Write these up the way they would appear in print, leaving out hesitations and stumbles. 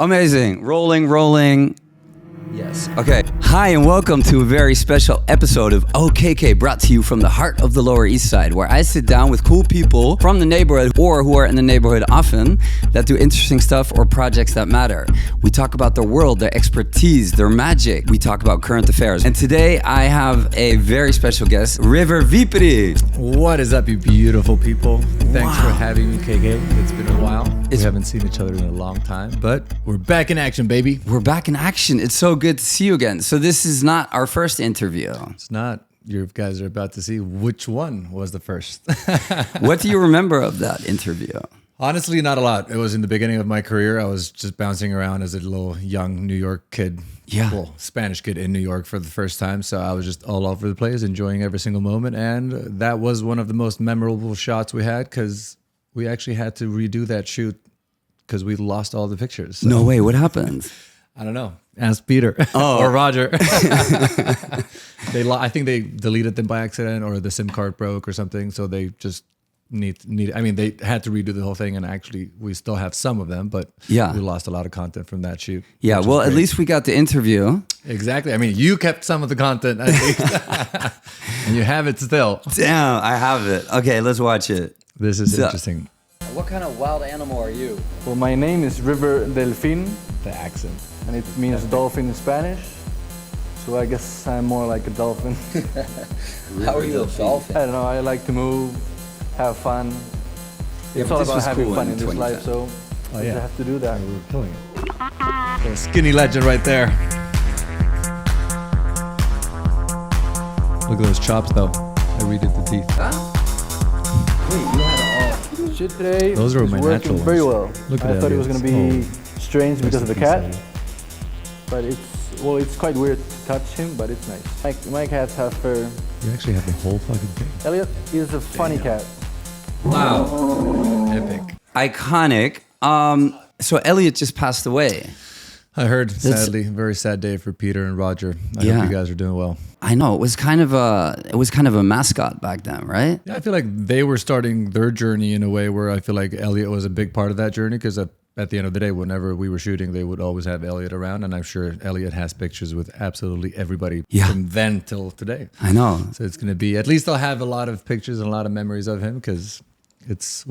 Amazing. Rolling. Yes. Okay. Hi, and welcome to a very special episode of OCyCy, brought to you from the heart of the Lower East Side, where I sit down with cool people from the neighborhood or who are in the neighborhood often that do interesting stuff or projects that matter. We talk about their world, their expertise, their magic. We talk about current affairs. And today I have a very special guest, River Viiperi. What is up, you beautiful people? Thanks for having me, KK. It's been a while. We haven't seen each other in a long time, but we're back in action, baby. We're back in action. It's so good to see you again. So this is not our first interview. It's not. You guys are about to see which one was the first. What do you remember of that interview? Honestly, not a lot. It was in the beginning of my career. I was just bouncing around as a little young New York kid. Yeah. Well, Spanish kid in New York for the first time. So I was just all over the place, enjoying every single moment. And that was one of the most memorable shots we had because we actually had to redo that shoot because we lost all the pictures. So. No way. What happened? I don't know. Ask Peter or Roger. I think they deleted them by accident or the SIM card broke or something. So they just need. I mean, they had to redo the whole thing, and actually, we still have some of them, but we lost a lot of content from that shoot. Yeah, well, at least we got the interview. Exactly. I mean, you kept some of the content, at least, and you have it still. Damn, I have it. Okay, let's watch it. This is interesting. What kind of wild animal are you? Well, my name is River Delfin, The accent. and it means dolphin in Spanish. So I guess I'm more like a dolphin. How are you a dolphin? I don't know, I like to move, have fun. It's all about having fun in this life, so I have to do that. We were killing it. A skinny legend right there. Look at those chops, though. I redid the teeth. Wait, you had Shit today Those are is my working natural ones. very well. Look at I that, thought it was going to be strange because of the cat, Cycy. but it's quite weird to touch him, but it's nice. My cats have fur. You actually have the whole fucking thing. Elliot is a funny cat. Wow. Epic. Iconic. So Elliot just passed away. I heard, sadly, very sad day for Peter and Roger. I hope you guys are doing well. I know, it was kind of a mascot back then, right? Yeah, I feel like they were starting their journey in a way where I feel like Elliot was a big part of that journey because at the end of the day, whenever we were shooting, they would always have Elliot around, and I'm sure Elliot has pictures with absolutely everybody from then till today. I know. So it's going to be, at least I'll have a lot of pictures and a lot of memories of him because it's,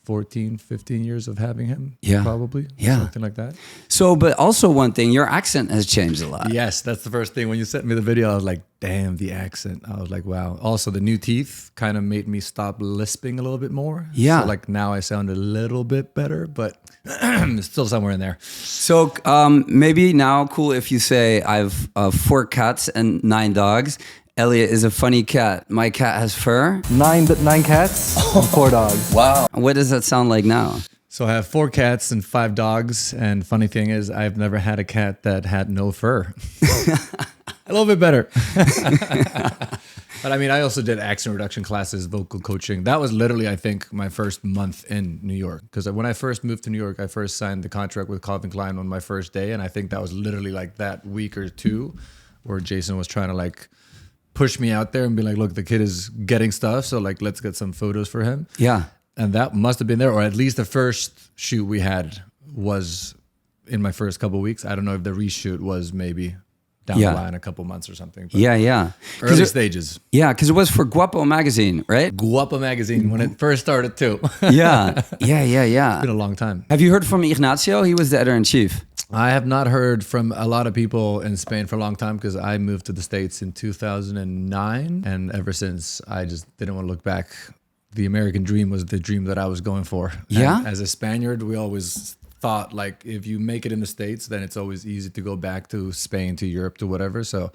14, 15 years of having him, probably, something like that. So, but also one thing, your accent has changed a lot. Yes, that's the first thing. When you sent me the video, I was like, damn, the accent. I was like, wow. Also, the new teeth kind of made me stop lisping a little bit more. Yeah. So like now I sound a little bit better, but it's still somewhere in there. So maybe now cool if you say I have 4 cats and 9 dogs. Elliot is a funny cat. My cat has fur. 9 cats and 4 dogs. Wow. What does that sound like now? So I have 4 cats and 5 dogs. And funny thing is, I've never had a cat that had no fur. A little bit better. But I mean, I also did accent reduction classes, vocal coaching. That was literally, I think, my first month in New York. Because when I first moved to New York, I first signed the contract with Calvin Klein on my first day. And I think that was literally like that week or two where Jason was trying to like push me out there and be like, look, the kid is getting stuff. So like, let's get some photos for him. Yeah. And that must have been there, or at least the first shoot we had was in my first couple of weeks. I don't know if the reshoot was maybe down the line a couple months or something. But early stages. Yeah, because it was for Guapo magazine, right? Guapo magazine when it first started too. Yeah. It's been a long time. Have you heard from Ignacio? He was the editor-in-chief. I have not heard from a lot of people in Spain for a long time because I moved to the States in 2009. And ever since, I just didn't want to look back. The American dream was the dream that I was going for. Yeah. And as a Spaniard, we always thought like if you make it in the States, then it's always easy to go back to Spain, to Europe, to whatever. So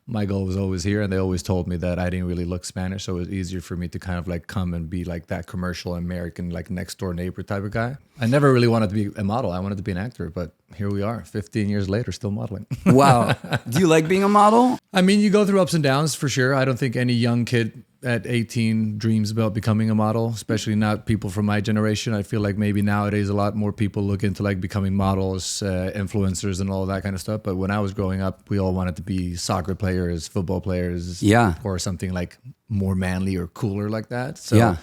my goal was always here. And they always told me that I didn't really look Spanish. So it was easier for me to kind of like come and be like that commercial American, like next door neighbor type of guy. I never really wanted to be a model. I wanted to be an actor, but here we are 15 years later, still modeling. Wow. Do you like being a model? I mean, you go through ups and downs for sure. I don't think any young kid at 18 dreams about becoming a model, especially not people from my generation. I feel like maybe nowadays a lot more people look into like becoming models, influencers and all that kind of stuff. But when I was growing up, we all wanted to be soccer players, football players, or something like more manly or cooler like that. So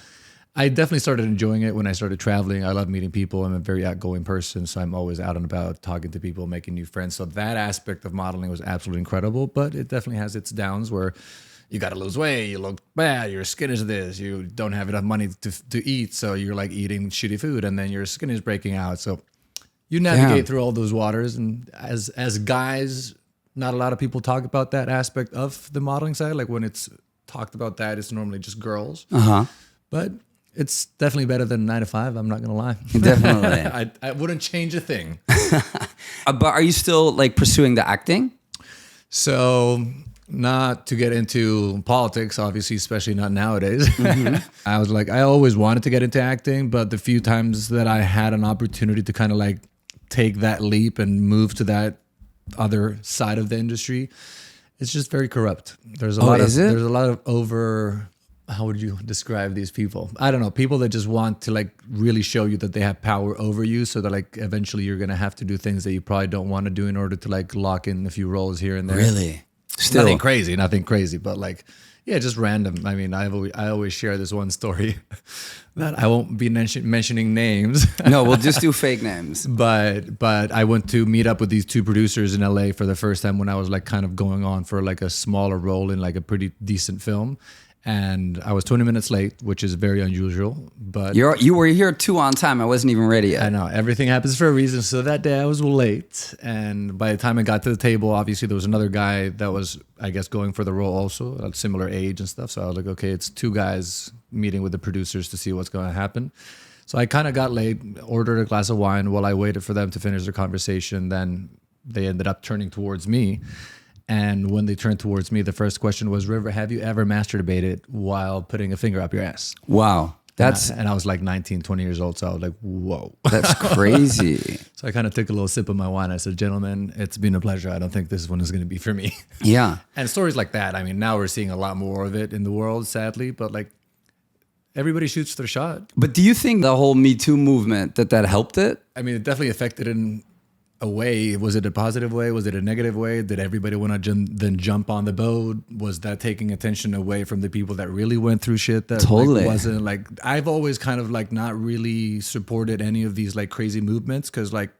I definitely started enjoying it when I started traveling. I love meeting people. I'm a very outgoing person, so I'm always out and about talking to people, making new friends. So that aspect of modeling was absolutely incredible, but it definitely has its downs where you got to lose weight, you look bad, your skin is this, you don't have enough money to eat, so you're like eating shitty food, and then your skin is breaking out. So you navigate through all those waters, and as guys, not a lot of people talk about that aspect of the modeling side. Like when it's talked about that, it's normally just girls. But it's definitely better than 9 to 5. I'm not gonna lie. Definitely. I wouldn't change a thing. But are you still like pursuing the acting? So, not to get into politics, obviously, especially not nowadays. I was like, I always wanted to get into acting, but the few times that I had an opportunity to kind of like take that leap and move to that other side of the industry, it's just very corrupt. There's a lot of over, how would you describe these people? I don't know, people that just want to like really show you that they have power over you, so that like eventually you're gonna have to do things that you probably don't want to do in order to like lock in a few roles here and there. Really? Still nothing crazy, but like, yeah, just random. I mean, I always share this one story that I won't be mentioning names. No, we'll just do fake names. But I went to meet up with these 2 producers in LA for the first time when I was like kind of going on for like a smaller role in like a pretty decent film. And I was 20 minutes late, which is very unusual. But you were here 2 on time. I wasn't even ready yet. I know, everything happens for a reason. So that day I was late, and by the time I got to the table, obviously there was another guy that was, I guess, going for the role also, a similar age and stuff. So I was like, okay, it's 2 guys meeting with the producers to see what's going to happen. So I kind of got late, ordered a glass of wine while I waited for them to finish their conversation. Then they ended up turning towards me. And when they turned towards me, the first question was, River, have you ever masturbated while putting a finger up your ass? Wow. And I was like 19, 20 years old. So I was like, whoa. That's crazy. So I kind of took a little sip of my wine. I said, gentlemen, it's been a pleasure. I don't think this one is going to be for me. Yeah. And stories like that, I mean, now we're seeing a lot more of it in the world, sadly. But like, everybody shoots their shot. But do you think the whole Me Too movement, that helped it? I mean, it definitely affected in a way. Was it a positive way? Was it a negative way? Did everybody want to then jump on the boat? Was that taking attention away from the people that really went through shit that totally like, wasn't like, I've always kind of like not really supported any of these like crazy movements, because like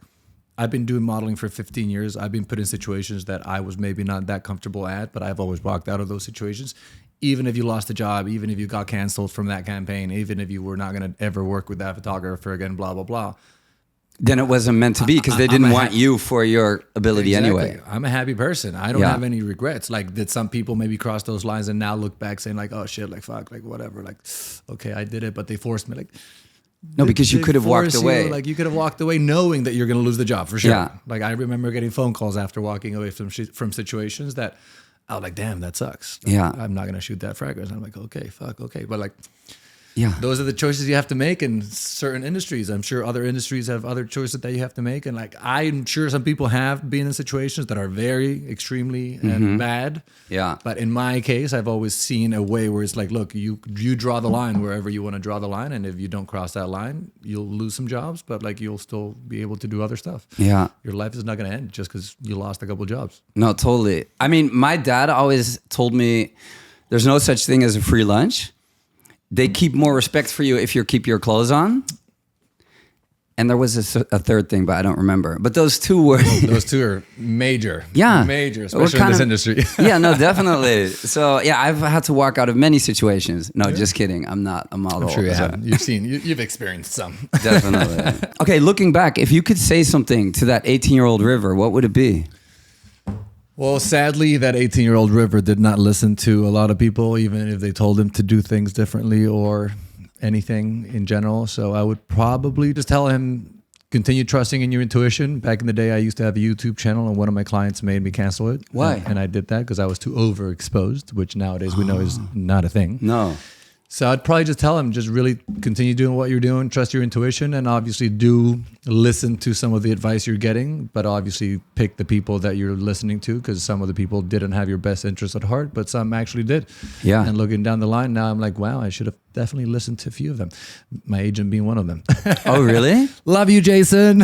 I've been doing modeling for 15 years. I've been put in situations that I was maybe not that comfortable at, but I've always walked out of those situations. Even if you lost a job, even if you got canceled from that campaign, even if you were not going to ever work with that photographer again, blah, blah, blah. Then it wasn't meant to be, because they didn't want you for your ability anyway. I'm a happy person. I don't have any regrets. Like, did some people maybe cross those lines and now look back saying like, oh shit, like fuck, like whatever, like, okay, I did it, but they forced me. Like, no, because you could have walked away. Like, you could have walked away knowing that you're going to lose the job for sure. Yeah. Like, I remember getting phone calls after walking away from situations that I was like, damn, that sucks. Like, yeah. I'm not going to shoot that fragrance. I'm like, okay, fuck, okay. But like, yeah, those are the choices you have to make in certain industries. I'm sure other industries have other choices that you have to make. And like, I'm sure some people have been in situations that are very extremely and bad. Yeah. But in my case, I've always seen a way where it's like, look, you draw the line wherever you want to draw the line. And if you don't cross that line, you'll lose some jobs, but like, you'll still be able to do other stuff. Yeah. Your life is not going to end just because you lost a couple of jobs. No, totally. I mean, my dad always told me there's no such thing as a free lunch. They keep more respect for you if you keep your clothes on. And there was a third thing, but I don't remember. But those 2 were... Those 2 are major. Yeah. Major, especially in this industry. Yeah, no, definitely. So, yeah, I've had to walk out of many situations. No, just kidding. I'm not a model. I'm sure you have. You've experienced some. Definitely. Okay, looking back, if you could say something to that 18-year-old River, what would it be? Well, sadly, that 18-year-old River did not listen to a lot of people, even if they told him to do things differently or anything in general. So I would probably just tell him, continue trusting in your intuition. Back in the day, I used to have a YouTube channel, and one of my clients made me cancel it. Why? And I did that because I was too overexposed, which nowadays we know is not a thing. No. So I'd probably just tell him, just really continue doing what you're doing, trust your intuition, and obviously do listen to some of the advice you're getting, but obviously pick the people that you're listening to, because some of the people didn't have your best interests at heart, but some actually did. Yeah. And looking down the line, now I'm like, wow, I should have definitely listened to a few of them. My agent being one of them. Oh, really? Love you, Jason.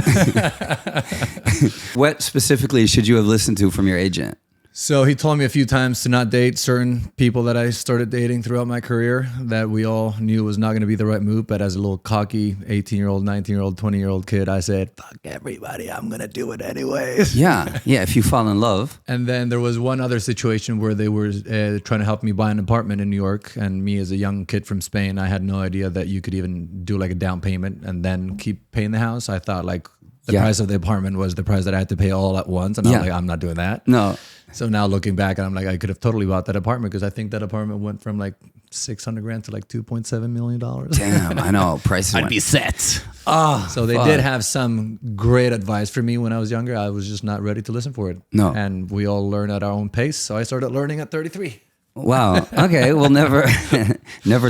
What specifically should you have listened to from your agent? So he told me a few times to not date certain people that I started dating throughout my career that we all knew was not going to be the right move. But as a little cocky 18-year-old, 19-year-old, 20-year-old kid, I said, fuck everybody, I'm going to do it anyways. Yeah, if you fall in love. And then there was one other situation where they were trying to help me buy an apartment in New York. And me as a young kid from Spain, I had no idea that you could even do like a down payment and then keep paying the house. I thought like the price of the apartment was the price that I had to pay all at once. And I'm like, I'm not doing that. No. So now looking back, I'm like, I could have totally bought that apartment because I think that apartment went from like 600 grand to like $2.7 million. Damn, I know. Prices I'd be set. Oh, so they did have some great advice for me when I was younger. I was just not ready to listen for it. No. And we all learn at our own pace. So I started learning at 33. Wow. Okay. Well, never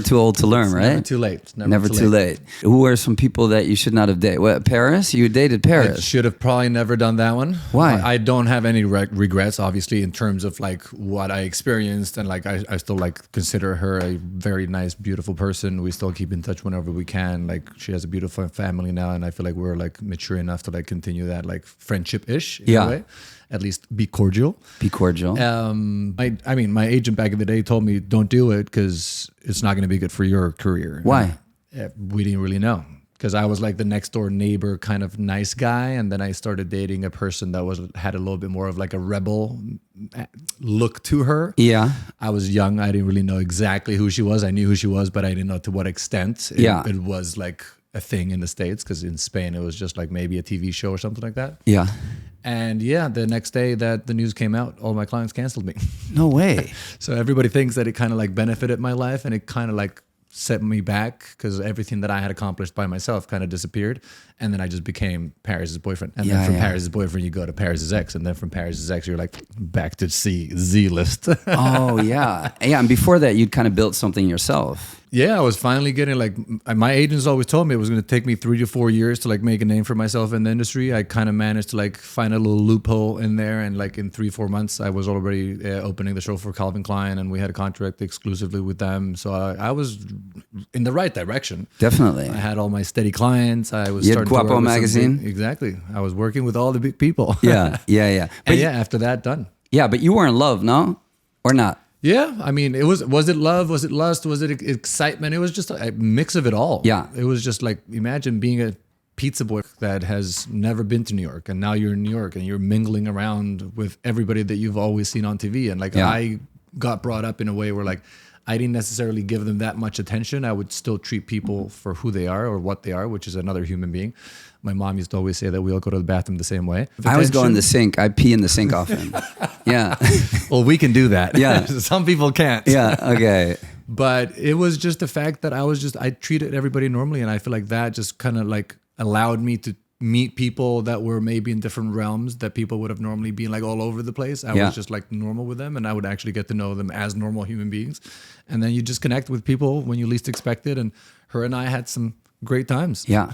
too old to learn, right? Never too late. Never too late. Who are some people that you should not have dated? What, Paris? You dated Paris. I should have probably never done that one. Why? I don't have any regrets, obviously, in terms of like what I experienced. And like, I still like consider her a very nice, beautiful person. We still keep in touch whenever we can. Like she has a beautiful family now. And I feel like we're like mature enough to like continue that like friendship-ish in a way. At least be cordial. Be cordial. I mean, my agent back in the day told me, don't do it because it's not going to be good for your career. Why? We didn't really know because I was like the next door neighbor kind of nice guy. And then I started dating a person that had a little bit more of like a rebel look to her. Yeah. I was young. I didn't really know exactly who she was. I knew who she was, but I didn't know to what extent it was like a thing in the States because in Spain, it was just like maybe a TV show or something like that. Yeah. And the next day that the news came out, all my clients canceled me. No way. So everybody thinks that it kind of like benefited my life and it kind of like set me back because everything that I had accomplished by myself kind of disappeared. And then I just became Paris's boyfriend. And then from Paris's boyfriend, you go to Paris's ex. And then from Paris's ex, you're like back to Z list. Oh, yeah. Yeah. And before that, you'd kind of built something yourself. Yeah, I was finally getting like, my agents always told me it was going to take me 3 to 4 years to like make a name for myself in the industry. I kind of managed to like find a little loophole in there. And like in 3-4 months, I was already opening the show for Calvin Klein and we had a contract exclusively with them. So I was in the right direction. Definitely. I had all my steady clients. I was You had Guapo magazine? Exactly. I was working with all the big people. Yeah. But after that, done. Yeah, but you were in love, no? Or not? Yeah, I mean, was it love? Was it lust? Was it excitement? It was just a mix of it all. Yeah. It was just like, imagine being a pizza boy that has never been to New York and now you're in New York and you're mingling around with everybody that you've always seen on TV. And like I got brought up in a way where like I didn't necessarily give them that much attention. I would still treat people for who they are or what they are, which is another human being. My mom used to always say that we all go to the bathroom the same way. I always go in the sink. I pee in the sink often. Yeah. Well, we can do that. Yeah. Some people can't. Yeah. Okay. But it was just the fact that I treated everybody normally. And I feel like that just kind of like allowed me to meet people that were maybe in different realms that people would have normally been like all over the place. I was just like normal with them and I would actually get to know them as normal human beings. And then you just connect with people when you least expect it. And her and I had some great times. Yeah.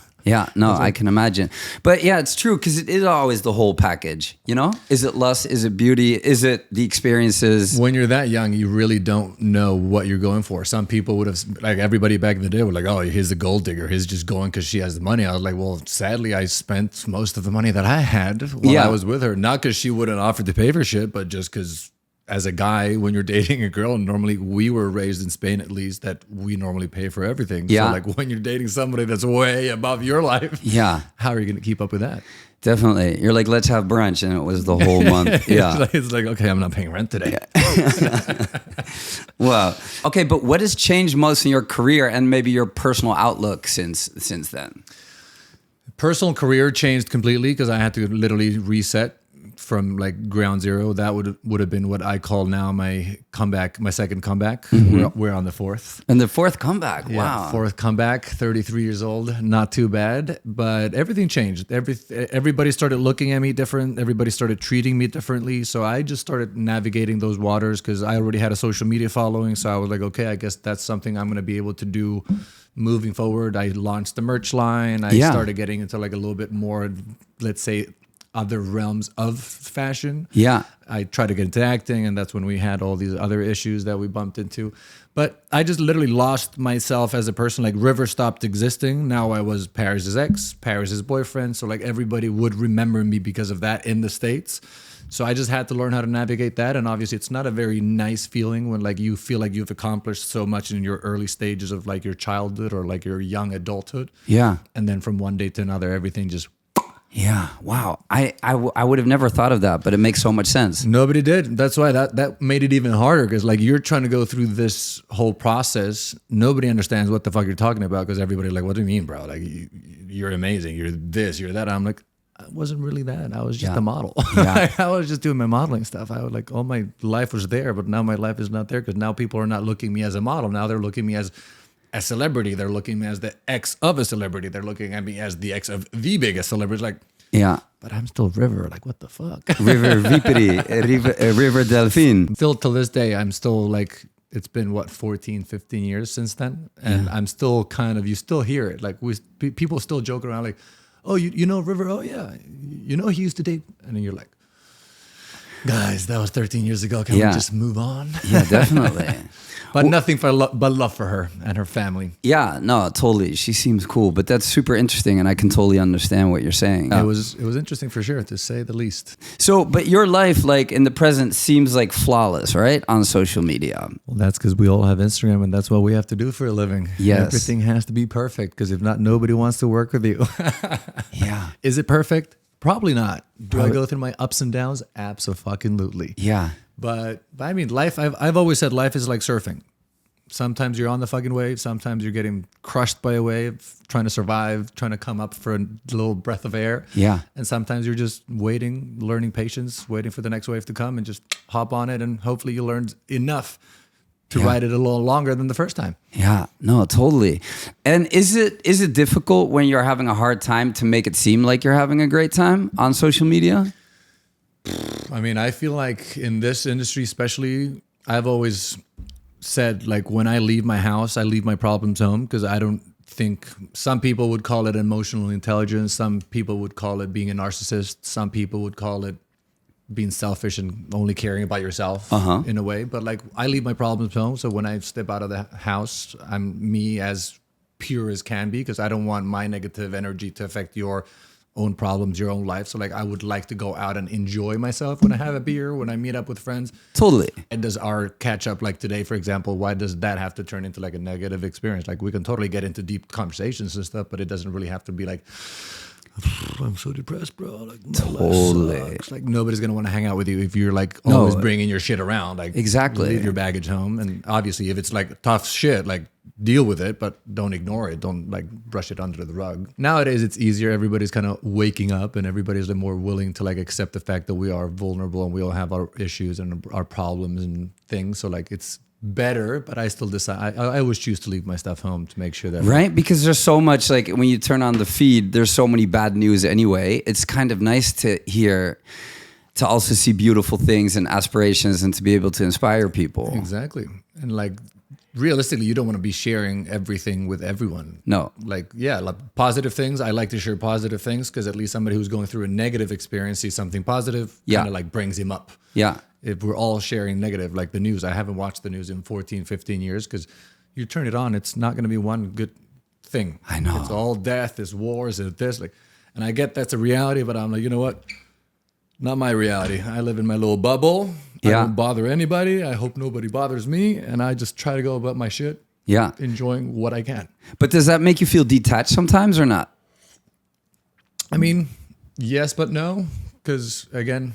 No, I can imagine. But yeah, it's true because it is always the whole package, you know? Is it lust? Is it beauty? Is it the experiences? When you're that young, you really don't know what you're going for. Some people would have, like everybody back in the day were like, oh, here's the gold digger. He's just going because she has the money. I was like, well, sadly, I spent most of the money that I had while I was with her. Not because she wouldn't offer to pay for shit, but just because as a guy, when you're dating a girl, normally we were raised in Spain, at least, that we normally pay for everything. Yeah. So like when you're dating somebody that's way above your life, how are you going to keep up with that? Definitely. You're like, let's have brunch. And it was the whole month. Yeah. It's like, okay, I'm not paying rent today. Wow. Okay. But what has changed most in your career and maybe your personal outlook since then? Personal career changed completely because I had to literally reset from like ground zero. That would have been what I call now my comeback, my second comeback. We're on the fourth. And the fourth comeback. Yeah, wow. Fourth comeback, 33 years old. Not too bad, but everything changed. Everybody started looking at me different. Everybody started treating me differently. So I just started navigating those waters because I already had a social media following. So I was like, okay, I guess that's something I'm going to be able to do moving forward. I launched the merch line. I started getting into like a little bit more, let's say, other realms of fashion. Yeah. I tried to get into acting, and that's when we had all these other issues that we bumped into. But I just literally lost myself as a person. Like River stopped existing. Now I was Paris's ex, Paris's boyfriend. So like everybody would remember me because of that in the States. So I just had to learn how to navigate that. And obviously it's not a very nice feeling when like you feel like you've accomplished so much in your early stages of like your childhood or like your young adulthood. Yeah. And then from one day to another, everything just... Yeah. Wow. I would have never thought of that, but it makes so much sense. Nobody did. That's why that made it even harder, because like you're trying to go through this whole process. Nobody understands what the fuck you're talking about, because everybody's like, what do you mean, bro? Like you're amazing. You're this, you're that. I'm like, I wasn't really that. I was just a model. Yeah. I was just doing my modeling stuff. I was like, all my life was there, but now my life is not there, because now people are not looking at me as a model. Now they're looking at me as a celebrity. They're looking at me as the ex of a celebrity. They're looking at me as the ex of the biggest celebrity. Like, yeah. But I'm still River. Like, what the fuck? River Viiperi, River Delfin. Still to this day, I'm still like, it's been what, 14, 15 years since then. And I'm still kind of, you still hear it. Like people still joke around like, oh, you know River? Oh yeah. You know he used to date. And then you're like, guys, that was 13 years ago. Can we just move on? Yeah, definitely. But nothing but love for her and her family. Yeah, no, totally. She seems cool, but that's super interesting, and I can totally understand what you're saying. It was interesting for sure, to say the least. So, but your life, like in the present, seems like flawless, right? On social media. Well, that's because we all have Instagram, and that's what we have to do for a living. Yes. Everything has to be perfect, because if not, nobody wants to work with you. Yeah. Is it perfect? Probably not. Do I go through my ups and downs? Absolutely. Yeah. But I mean, life, I've always said life is like surfing. Sometimes you're on the fucking wave. Sometimes you're getting crushed by a wave, trying to survive, trying to come up for a little breath of air. Yeah. And sometimes you're just waiting, learning patience, waiting for the next wave to come and just hop on it. And hopefully you learned enough to ride it a little longer than the first time. Yeah, no, totally. And is it difficult when you're having a hard time to make it seem like you're having a great time on social media? I mean, I feel like in this industry especially, I've always said, like, when I leave my house, I leave my problems home, because I don't think, some people would call it emotional intelligence. Some people would call it being a narcissist. Some people would call it being selfish and only caring about yourself in a way. But like, I leave my problems home. So when I step out of the house, I'm me as pure as can be, because I don't want my negative energy to affect your own problems, your own life. So like, I would like to go out and enjoy myself when I have a beer, when I meet up with friends. Totally. And does our catch up, like today, for example, why does that have to turn into like a negative experience? Like, we can totally get into deep conversations and stuff, but it doesn't really have to be like, I'm so depressed, bro. Like, totally. Like, nobody's gonna want to hang out with you if you're like always bringing your shit around. Like, exactly, leave your baggage home. And obviously, if it's like tough shit, like, deal with it, but don't ignore it. Don't like brush it under the rug. Nowadays, it's easier. Everybody's kind of waking up, and everybody's like more willing to like accept the fact that we are vulnerable and we all have our issues and our problems and things. So like, it's better, but I still decide. I always choose to leave my stuff home to make sure that right, because there's so much, like when you turn on the feed, there's so many bad news anyway. It's kind of nice to hear, to also see beautiful things and aspirations, and to be able to inspire people. Exactly. And like, realistically, you don't want to be sharing everything with everyone. No. Like, yeah, like positive things. I like to share positive things, because at least somebody who's going through a negative experience sees something positive, kind of like brings him up. Yeah. If we're all sharing negative, like the news, I haven't watched the news in 14, 15 years, because you turn it on, it's not going to be one good thing. I know. It's all death, it's wars, it's this. Like, and I get that's a reality, but I'm like, you know what? Not my reality. I live in my little bubble. I don't bother anybody. I hope nobody bothers me. And I just try to go about my shit. Yeah. Enjoying what I can. But does that make you feel detached sometimes or not? I mean, yes, but no. Because again,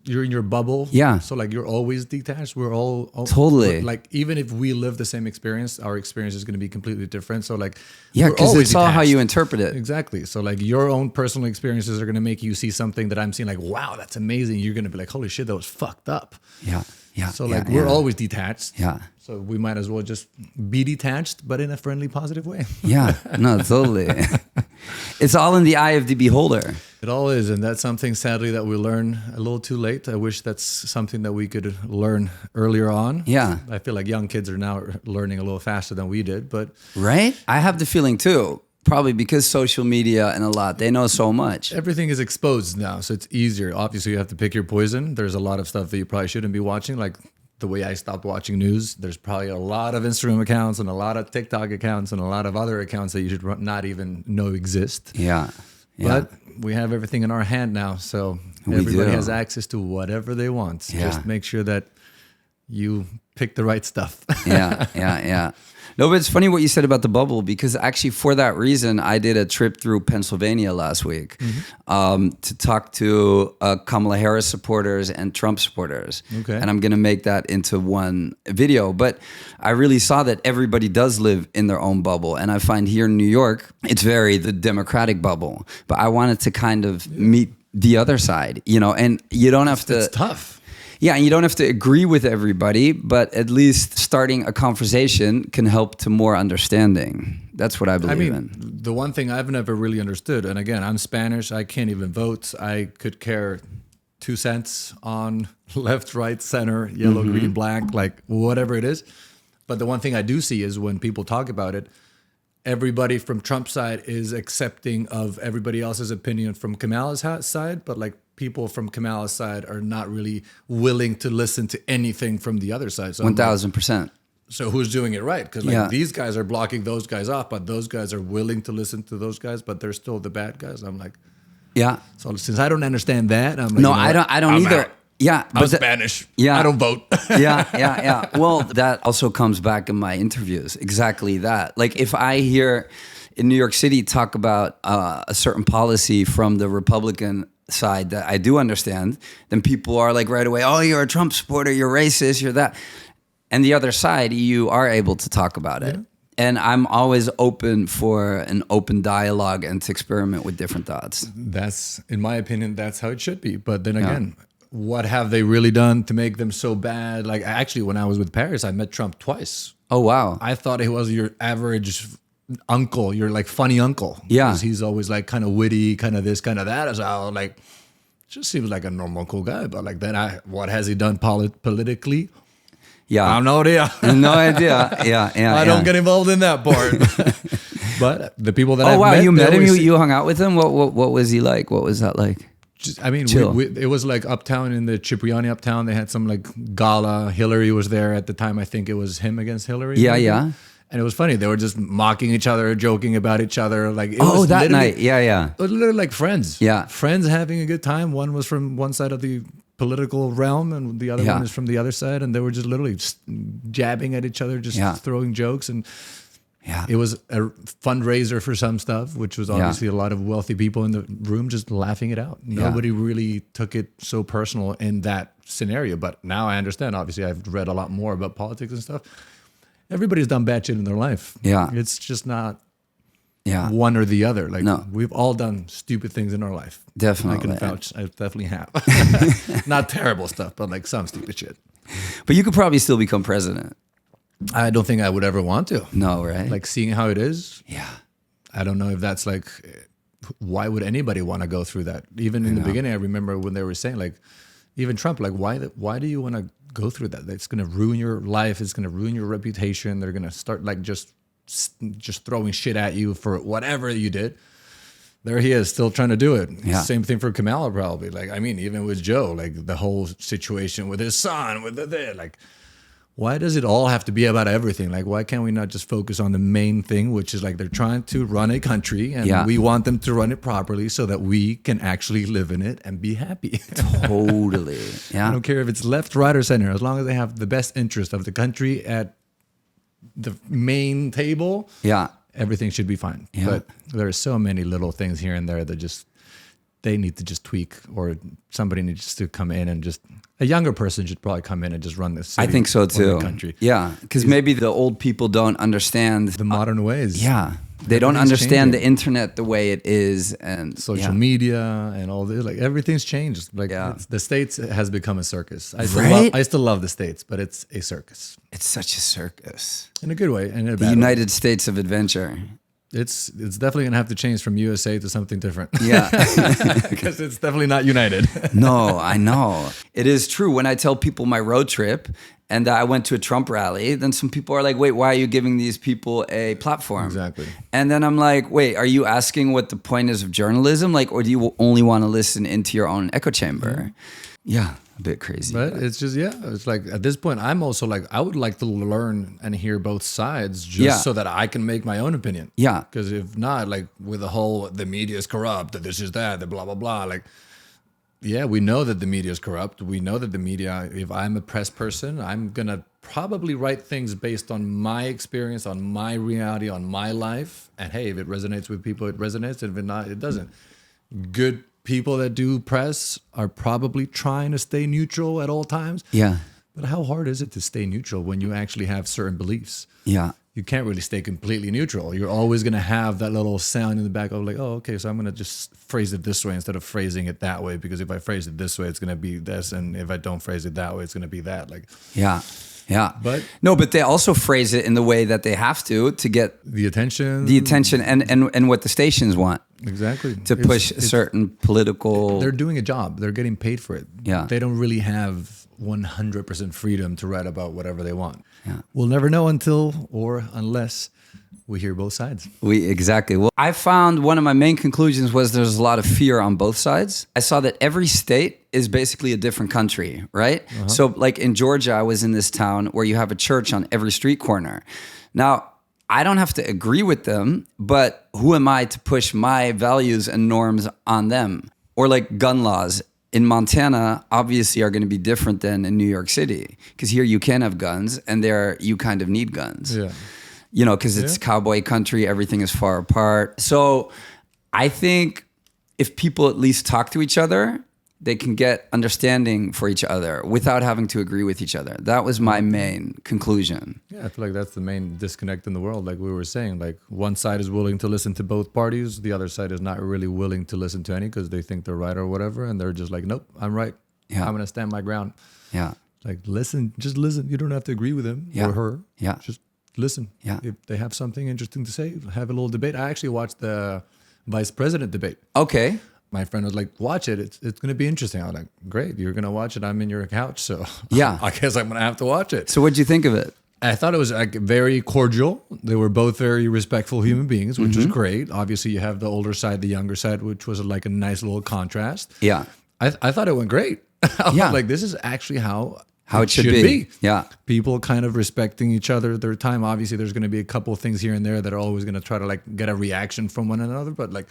you're in your bubble. Yeah. So like, you're always detached. We're all totally, like, even if we live the same experience, our experience is going to be completely different. So like, yeah, because it's all how you interpret it. Exactly. So like, your own personal experiences are going to make you see something that I'm seeing like, wow, that's amazing. You're going to be like, holy shit, that was fucked up. Yeah. Yeah. So like, we're always detached. Yeah. So we might as well just be detached, but in a friendly, positive way. Yeah. No, totally. It's all in the eye of the beholder. It all is. And that's something, sadly, that we learn a little too late. I wish that's something that we could learn earlier on. Yeah. I feel like young kids are now learning a little faster than we did, but... Right? I have the feeling too. Probably because social media and a lot, they know so much. Everything is exposed now, so it's easier. Obviously, you have to pick your poison. There's a lot of stuff that you probably shouldn't be watching, like the way I stopped watching news. There's probably a lot of Instagram accounts and a lot of TikTok accounts and a lot of other accounts that you should not even know exist. Yeah. But we have everything in our hand now, so everybody has access to whatever they want. Yeah. Just make sure that you pick the right stuff. Yeah. No, but it's funny what you said about the bubble, because actually for that reason, I did a trip through Pennsylvania last week to talk to Kamala Harris supporters and Trump supporters. Okay. And I'm going to make that into one video. But I really saw that everybody does live in their own bubble. And I find here in New York, it's very the Democratic bubble. But I wanted to kind of meet the other side, you know, and you don't have to... It's tough. Yeah, and you don't have to agree with everybody, but at least starting a conversation can help to more understanding. That's what I believe in. The one thing I've never really understood, and again, I'm Spanish, I can't even vote. I could care 2 cents on left, right, center, yellow, green, black, like whatever it is. But the one thing I do see is when people talk about it, everybody from Trump's side is accepting of everybody else's opinion from Kamala's side, but like people from Kamala's side are not really willing to listen to anything from the other side. So 1,000%. So who's doing it right? Because these guys are blocking those guys off, but those guys are willing to listen to those guys, but they're still the bad guys. I'm like, yeah. So since I don't understand that, I'm like, no, I don't I'm either. Out. Yeah, I'm Spanish. Yeah, I don't vote. yeah. Well, that also comes back in my interviews. Exactly that. Like if I hear in New York City talk about a certain policy from the Republican side that I do understand, then people are like right away, oh, you're a Trump supporter, you're racist, you're that. And the other side, you are able to talk about it. Yeah. And I'm always open for an open dialogue and to experiment with different thoughts. That's, in my opinion, that's how it should be. But then again, what have they really done to make them so bad? Like actually, when I was with Paris, I met Trump twice. Oh, wow. I thought he was your average uncle, your like funny uncle. Yeah. Because he's always like kind of witty, kind of this, kind of that. So I was like, just seems like a normal, cool guy. But like then what has he done politically? Yeah. I have no idea. No idea. Yeah. I don't get involved in that part. But the people that I've met. Oh, wow. You met him? You hung out with him? What was he like? What was that like? It was like uptown in the Cipriani uptown. They had some like gala. Hillary was there at the time. I think it was him against Hillary. Yeah, yeah. And it was funny. They were just mocking each other, joking about each other. Like it was that night. It was literally like friends. Yeah. Friends having a good time. One was from one side of the political realm and the other one is from the other side. And they were just literally jabbing at each other, just throwing jokes. And it was a fundraiser for some stuff, which was obviously a lot of wealthy people in the room just laughing it out. Nobody really took it so personal in that scenario. But now I understand. Obviously, I've read a lot more about politics and stuff. Everybody's done bad shit in their life. Yeah. It's just not one or the other. Like we've all done stupid things in our life. Definitely. I can vouch. I definitely have. Not terrible stuff, but like some stupid shit. But you could probably still become president. I don't think I would ever want to. No, right? Like seeing how it is. Yeah. I don't know if that's like, why would anybody want to go through that? Even in the beginning, I remember when they were saying like, even Trump, like why do you want to go through that? It's going to ruin your life. It's going to ruin your reputation. They're going to start like just throwing shit at you for whatever you did. There he is, still trying to do it. Yeah. Same thing for Kamala, probably. Like, I mean, even with Joe, like the whole situation with his son, with like, why does it all have to be about everything? Like, why can't we not just focus on the main thing, which is like they're trying to run a country and we want them to run it properly so that we can actually live in it and be happy. Totally. Yeah. I don't care if it's left, right, or center. As long as they have the best interest of the country at the main table, everything should be fine. Yeah. But there are so many little things here and there that just they need to just tweak, or somebody needs to come in and just a younger person should probably come in and just run this. I think so too. The country. Yeah, because maybe the old people don't understand the modern ways. Yeah, they don't understand the internet the way it is, and social media and all this. Like everything's changed. Like the States has become a circus. I still love the States, but it's a circus. It's such a circus in a good way, and in a bad way. The United States of adventure. It's definitely going to have to change from USA to something different. Yeah. Because it's definitely not united. No, I know. It is true. When I tell people my road trip and I went to a Trump rally, then some people are like, wait, why are you giving these people a platform? Exactly. And then I'm like, wait, are you asking what the point is of journalism? Like, or do you only want to listen into your own echo chamber? Yeah, a bit crazy. But it's just, it's like at this point, I'm also like, I would like to learn and hear both sides just so that I can make my own opinion. Yeah. Because if not, like with the whole, the media is corrupt, that this is that, the blah, blah, blah, like, yeah, we know that the media is corrupt. We know that the media, if I'm a press person, I'm going to probably write things based on my experience, on my reality, on my life. And hey, if it resonates with people, it resonates. And if it not, it doesn't. Good people that do press are probably trying to stay neutral at all times. Yeah. But how hard is it to stay neutral when you actually have certain beliefs? Yeah. You can't really stay completely neutral. You're always going to have that little sound in the back of like, oh, okay, so I'm going to just phrase it this way instead of phrasing it that way, because if I phrase it this way, it's going to be this, and if I don't phrase it that way, it's going to be that. Like, yeah. But they also phrase it in the way that they have to get the attention and what the stations want. Exactly. To push a certain political. They're doing a job. They're getting paid for it. Yeah. They don't really have 100% freedom to write about whatever they want. Yeah. We'll never know unless we hear both sides. Exactly. Well, I found one of my main conclusions was there's a lot of fear on both sides. I saw that every state is basically a different country, right? Uh-huh. So like in Georgia, I was in this town where you have a church on every street corner. Now, I don't have to agree with them, but who am I to push my values and norms on them? Or like gun laws in Montana, obviously are going to be different than in New York City, because here you can have guns and there you kind of need guns. Yeah. You know, because it's cowboy country, everything is far apart. So I think if people at least talk to each other, they can get understanding for each other without having to agree with each other. That was my main conclusion. Yeah, I feel like that's the main disconnect in the world. Like we were saying, like one side is willing to listen to both parties. The other side is not really willing to listen to any because they think they're right or whatever. And they're just like, nope, I'm right. Yeah. I'm going to stand my ground. Yeah. Like listen, just listen. You don't have to agree with him or her. Yeah. Just listen. Yeah. If they have something interesting to say, have a little debate. I actually watched the vice president debate. Okay. My friend was like, watch it. It's going to be interesting. I was like, great. You're going to watch it. I'm in your couch. So yeah, I guess I'm going to have to watch it. So what'd you think of it? I thought it was like very cordial. They were both very respectful human beings, which was great. Obviously, you have the older side, the younger side, which was like a nice little contrast. Yeah. I thought it went great. I was like, this is actually how it should be. Yeah. People kind of respecting each other, their time. Obviously, there's going to be a couple of things here and there that are always going to try to like get a reaction from one another. But like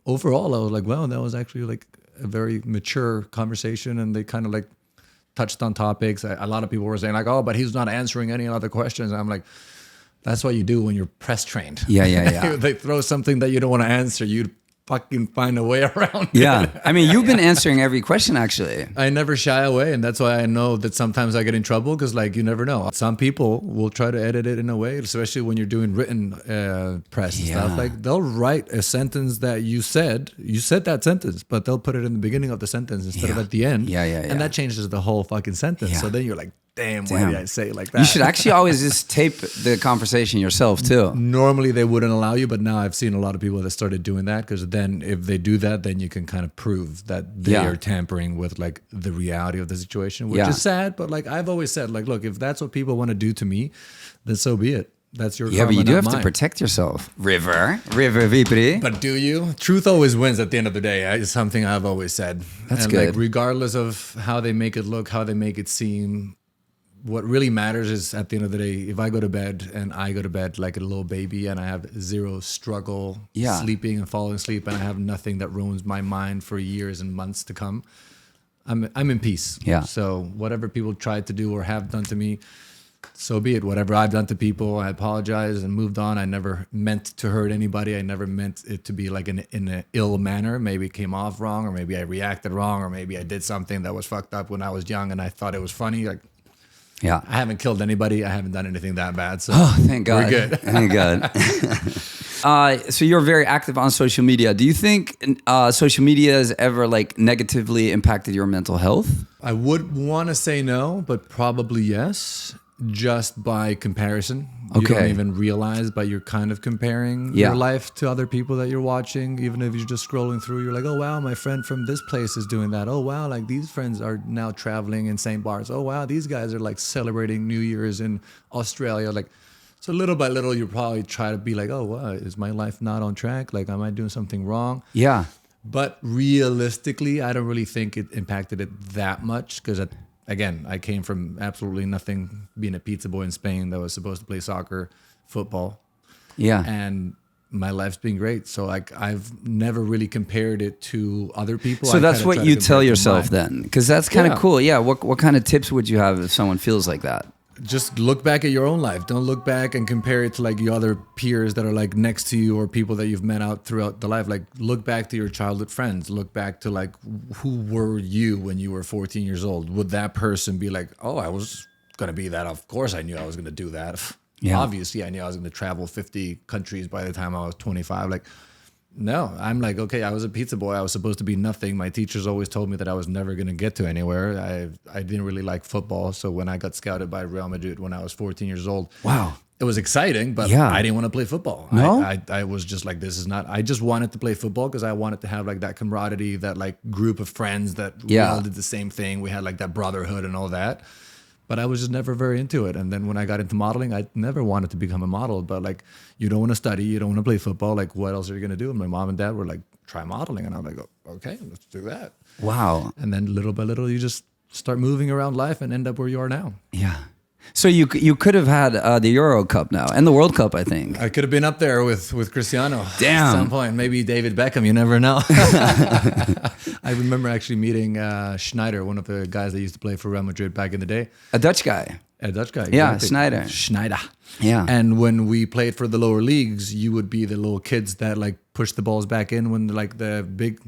overall, I was like, wow, that was actually like a very mature conversation. And they kind of like touched on topics. A lot of people were saying like, oh, but he's not answering any other questions. And I'm like, that's what you do when you're press trained. Yeah. They throw something that you don't want to answer. You fucking find a way around Yeah. it. I mean, you've been answering every question, actually. I never shy away. And that's why I know that sometimes I get in trouble because, like, you never know. Some people will try to edit it in a way, especially when you're doing written press and stuff. Like, they'll write a sentence that you said that sentence, but they'll put it in the beginning of the sentence instead of at the end. And that changes the whole fucking sentence. So then you're like, Damn, why did I say it like that? You should actually always just tape the conversation yourself too. Normally they wouldn't allow you, but now I've seen a lot of people that started doing that because then if they do that, then you can kind of prove that they are tampering with like the reality of the situation, which is sad. But like I've always said, like, look, if that's what people want to do to me, then so be it. That's your karma, but you do have mine. to protect yourself. River Viiperi. But do you? Truth always wins at the end of the day. It's something I've always said. That's good. Like, regardless of how they make it look, how they make it seem, what really matters is at the end of the day, if I go to bed and I go to bed like a little baby and I have zero struggle sleeping and falling asleep and I have nothing that ruins my mind for years and months to come, I'm in peace. Yeah. So whatever people tried to do or have done to me, so be it. Whatever I've done to people, I apologize and moved on. I never meant to hurt anybody. I never meant it to be like in an ill manner. Maybe it came off wrong, or maybe I reacted wrong, or maybe I did something that was fucked up when I was young and I thought it was funny. Like, I haven't killed anybody. I haven't done anything that bad. So thank God. We're good. Thank God. So you're very active on social media. Do you think social media has ever like negatively impacted your mental health? I would want to say no, but probably yes. just by comparison. You don't even realize, but you're kind of comparing your life to other people that you're watching. Even if you're just scrolling through, you're like, oh, wow, my friend from this place is doing that. Oh, wow, like these friends are now traveling in St. Bart's. Oh, wow, these guys are like celebrating New Year's in Australia. Like, so little by little, you probably try to be like, oh, wow, is my life not on track? Like, am I doing something wrong? Yeah. But realistically, I don't really think it impacted it that much because again, I came from absolutely nothing, being a pizza boy in Spain that was supposed to play soccer, football. Yeah. And my life's been great. So like I've never really compared it to other people. So that's what you tell yourself then? Because that's kind of cool. Yeah. What kind of tips would you have if someone feels like that? Just look back at your own life. Don't look back and compare it to like your other peers that are like next to you or people that you've met out throughout the life. Like look back to your childhood friends. Look back to like who were you when you were 14 years old? Would that person be like, oh, I was going to be that. Of course I knew I was going to do that. Yeah. Obviously I knew I was going to travel 50 countries by the time I was 25. Like, no, I'm like, okay, I was a pizza boy. I was supposed to be nothing. My teachers always told me that I was never going to get to anywhere. I didn't really like football. So when I got scouted by Real Madrid when I was 14 years old, wow, it was exciting, but I didn't want to play football. No? I was just like, this is not, I just wanted to play football because I wanted to have like that camaraderie, that like group of friends that we all did the same thing. We had like that brotherhood and all that. But I was just never very into it. And then when I got into modeling, I never wanted to become a model. But like, you don't want to study, you don't want to play football. Like, what else are you going to do? And my mom and dad were like, try modeling. And I'm like, okay, let's do that. Wow. And then little by little, you just start moving around life and end up where you are now. Yeah. So you could have had the Euro Cup now and the World Cup, I think. I could have been up there with Cristiano. Damn. At some point. Maybe David Beckham. You never know. I remember actually meeting Schneider, one of the guys that used to play for Real Madrid back in the day. A Dutch guy. A Dutch guy. Yeah, exactly. Schneider. Schneider. Yeah. And when we played for the lower leagues, you would be the little kids that like push the balls back in when like the big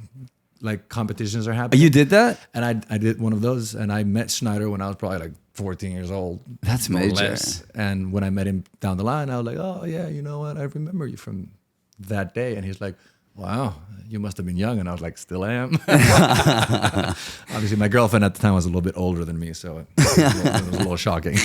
like competitions are happening. You did that? And I did one of those, and I met Schneider when I was probably like 14 years old. That's major. And when I met him down the line, I was like, oh yeah, you know what? I remember you from that day. And he's like, wow, you must have been young. And I was like, still am. Obviously, my girlfriend at the time was a little bit older than me, so it was a little shocking.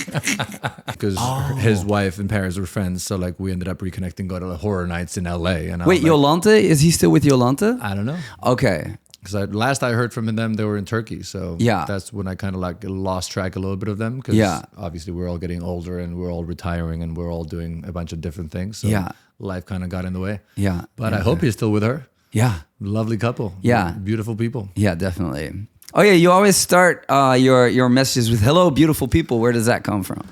Because his wife and parents were friends, so like we ended up reconnecting, go to the horror nights in LA. And wait, Jolanta? Is he still with Jolanta? I don't know. Okay. Because last I heard from them, they were in Turkey. So that's when I kind of like lost track a little bit of them. Because obviously we're all getting older and we're all retiring and we're all doing a bunch of different things. So life kind of got in the way. Yeah. But I hope you're still with her. Yeah. Lovely couple. Yeah. Beautiful people. Yeah, definitely. Oh yeah, you always start your messages with "Hello, beautiful people." Where does that come from?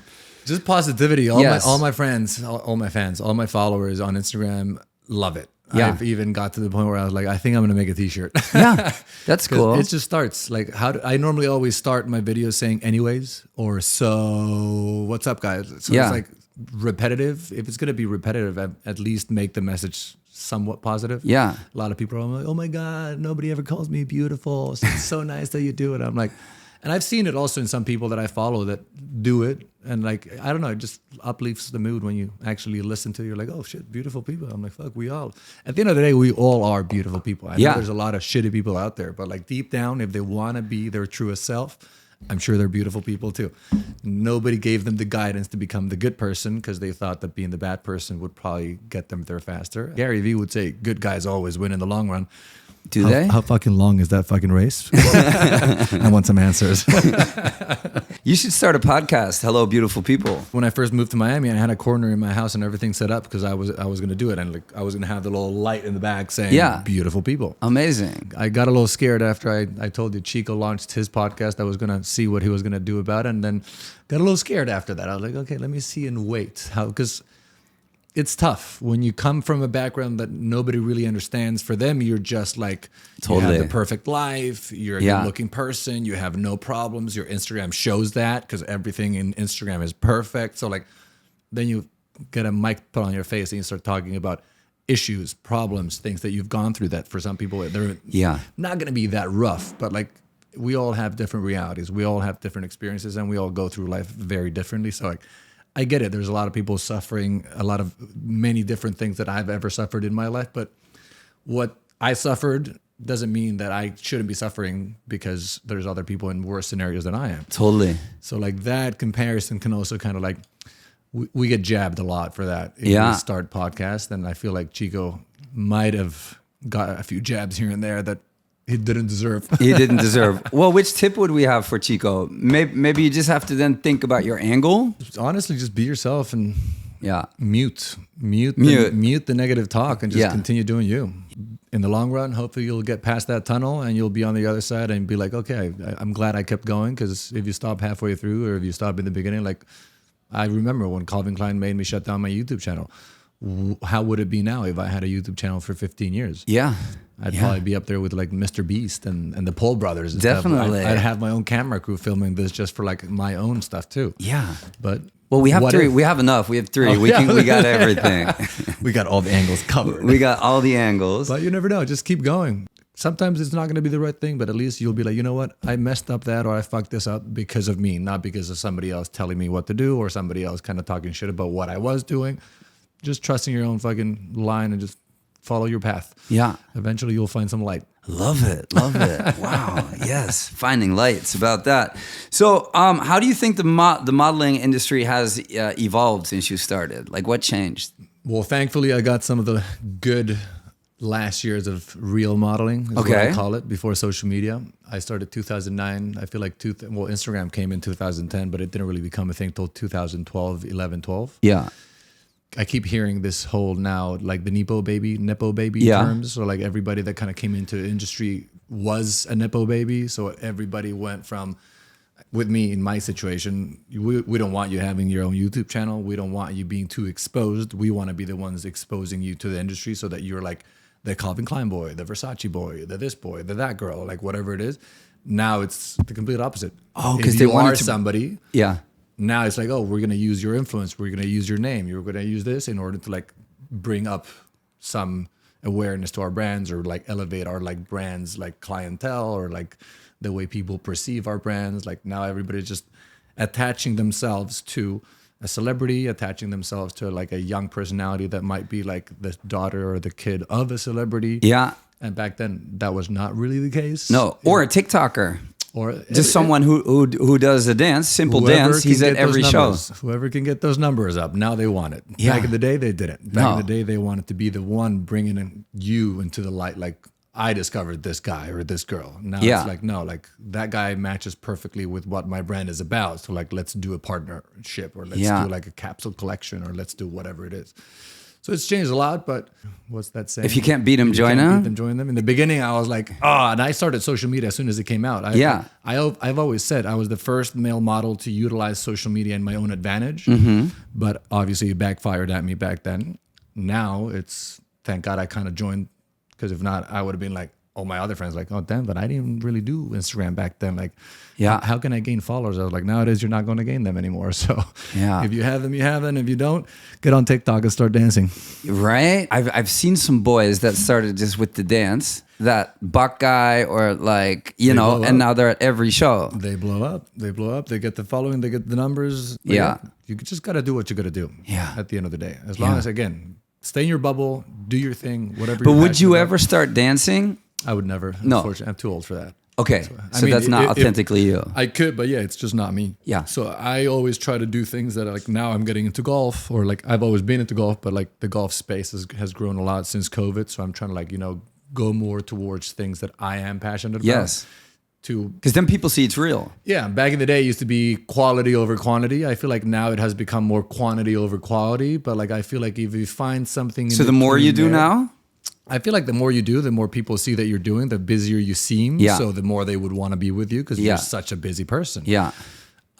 Just positivity. All my friends, all my fans, all my followers on Instagram love it. Yeah. I've even got to the point where I was like, I think I'm going to make a t-shirt. Yeah, that's cool. It just starts like I normally always start my videos saying anyways, or so what's up guys? So it's like repetitive. If it's going to be repetitive, at least make the message somewhat positive. Yeah. A lot of people are like, oh my God, nobody ever calls me beautiful. It's so nice that you do it. I'm like, and I've seen it also in some people that I follow that do it. And like, I don't know, it just uplifts the mood when you actually listen to it. You're like, oh shit, beautiful people. I'm like, fuck, we all, at the end of the day, we all are beautiful people. I know there's a lot of shitty people out there, but like deep down, if they want to be their truest self, I'm sure they're beautiful people too. Nobody gave them the guidance to become the good person because they thought that being the bad person would probably get them there faster. Gary Vee would say, good guys always win in the long run. Do they? How fucking long is that fucking race? I want some answers. You should start a podcast. Hello, beautiful people. When I first moved to Miami, I had a corner in my house and everything set up because I was going to do it, and like I was going to have the little light in the back saying "beautiful people." Amazing. I got a little scared after I told you Chico launched his podcast. I was going to see what he was going to do about it, and then got a little scared after that. I was like, okay, let me see and wait. Because it's tough when you come from a background that nobody really understands. For them, you're just like, you have the perfect life. You're a good-looking person. You have no problems. Your Instagram shows that because everything in Instagram is perfect. So like, then you get a mic put on your face and you start talking about issues, problems, things that you've gone through that for some people, they're not going to be that rough. But like, we all have different realities. We all have different experiences and we all go through life very differently. So like, I get it. There's a lot of people suffering many different things that I've ever suffered in my life. But what I suffered doesn't mean that I shouldn't be suffering because there's other people in worse scenarios than I am. Totally. So like that comparison can also kind of like, we get jabbed a lot for that. If Yeah. we start podcasts, and I feel like Chico might have got a few jabs here and there that he didn't deserve. He didn't deserve. Well, which tip would we have for Chico? Maybe you just have to then think about your angle. Honestly, just be yourself and Yeah. mute the negative talk and just continue doing you. In the long run, hopefully you'll get past that tunnel and you'll be on the other side and be like, okay, I'm glad I kept going, because if you stop halfway through or if you stop in the beginning, like I remember when Calvin Klein made me shut down my YouTube channel. How would it be now if I had a YouTube channel for 15 years? Yeah. I'd probably be up there with like Mr. Beast and the Paul brothers. And Definitely. I'd have my own camera crew filming this just for like my own stuff too. Yeah. But well, we have three. We have enough. We have three. We got everything. We got all the angles covered. We got all the angles. But you never know. Just keep going. Sometimes it's not going to be the right thing, but at least you'll be like, you know what? I messed up that, or I fucked this up because of me, not because of somebody else telling me what to do or somebody else kind of talking shit about what I was doing. Just trusting your own fucking line and just follow your path. Yeah. Eventually you'll find some light. Love it. Love it. Wow. Yes. Finding light. It's about that. So how do you think the modeling industry has evolved since you started? Like what changed? Well, thankfully I got some of the good last years of real modeling, is what I call it, before social media. I started 2009. I feel like Instagram came in 2010, but it didn't really become a thing till 2012, 11, 12. Yeah. I keep hearing this whole now, like the Nepo baby terms. So like everybody that kind of came into the industry was a Nepo baby. So everybody went from, with me in my situation, we don't want you having your own YouTube channel. We don't want you being too exposed. We want to be the ones exposing you to the industry so that you're like the Calvin Klein boy, the Versace boy, the this boy, the that girl, like whatever it is. Now it's the complete opposite. Oh, because they want somebody. Yeah. Now it's like, oh, we're going to use your influence. We're going to use your name. You're going to use this in order to like bring up some awareness to our brands, or like elevate our like brands, like clientele, or like the way people perceive our brands. Like now everybody's just attaching themselves to a celebrity, attaching themselves to like a young personality that might be like the daughter or the kid of a celebrity. Yeah. And back then that was not really the case. No. Or a TikToker. Or just someone who does a dance, simple dance. He's at every show. Whoever can get those numbers up, now they want it. Yeah. Back in the day, they didn't. Back in the day, they wanted to be the one bringing you into the light. Like, I discovered this guy or this girl. Now it's like, no, like that guy matches perfectly with what my brand is about. So like, let's do a partnership, or let's do like a capsule collection, or let's do whatever it is. So it's changed a lot, but what's that saying? If you can't beat them, join them. Join them. In the beginning, I was like, and I started social media as soon as it came out. I've always said I was the first male model to utilize social media in my own advantage, but obviously it backfired at me back then. Now it's, thank God I kind of joined, because if not, I would have been like, all my other friends like, oh damn, but I didn't really do Instagram back then. Like, how can I gain followers? I was like, nowadays you're not going to gain them anymore. So if you have them, you have them. If you don't, get on TikTok and start dancing. Right? I've seen some boys that started just with the dance, that buck guy, or like, you know, and now they're at every show. They blow up. They get the following, they get the numbers. You just got to do what you got to do. Yeah. At the end of the day, as long as, again, stay in your bubble, do your thing, whatever. But would you ever start dancing? I would never. No. Unfortunately, I'm too old for that. Okay. So that's not authentically you. I could, but it's just not me. Yeah. So I always try to do things that, like, now I'm getting into golf, or like I've always been into golf, but like the golf space has grown a lot since COVID. So I'm trying to, like, you know, go more towards things that I am passionate about. Yes. Because then people see it's real. Yeah. Back in the day, it used to be quality over quantity. I feel like now it has become more quantity over quality. But like, I feel like if you find something. So the more you do now? I feel like the more you do, the more people see that you're doing, the busier you seem. Yeah. So the more they would want to be with you, because you're such a busy person. Yeah.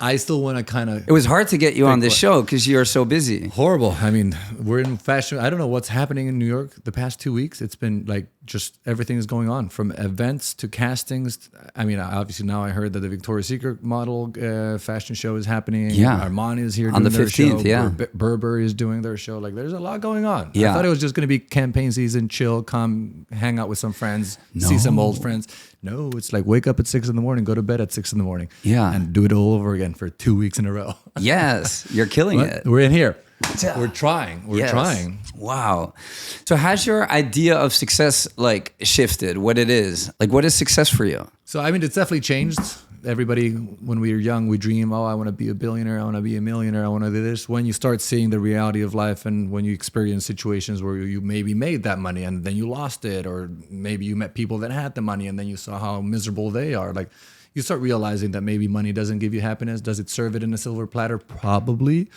I still want to kind of... It was hard to get you on this show because you're so busy. Horrible. I mean, we're in fashion. I don't know what's happening in New York the past 2 weeks. It's been like just everything is going on, from events to castings. I mean, obviously now I heard that the Victoria's Secret model fashion show is happening. Yeah. Armani is here on the doing 15th, their show. Burberry is doing their show. Like, there's a lot going on. Yeah. I thought it was just going to be campaign season, chill, come hang out with some friends, see some old friends. No, it's like wake up at 6 a.m, go to bed at 6 a.m. Yeah. And do it all over again for 2 weeks in a row. Yes, you're killing it. We're in here. We're trying. We're trying. Wow. So has your idea of success like shifted? What it is? Like what is success for you? So I mean, it's definitely changed. Everybody, when we were young, we dream, oh, I want to be a billionaire. I want to be a millionaire. I want to do this. When you start seeing the reality of life and when you experience situations where you maybe made that money and then you lost it, or maybe you met people that had the money and then you saw how miserable they are. Like you start realizing that maybe money doesn't give you happiness. Does it serve it in a silver platter? Probably.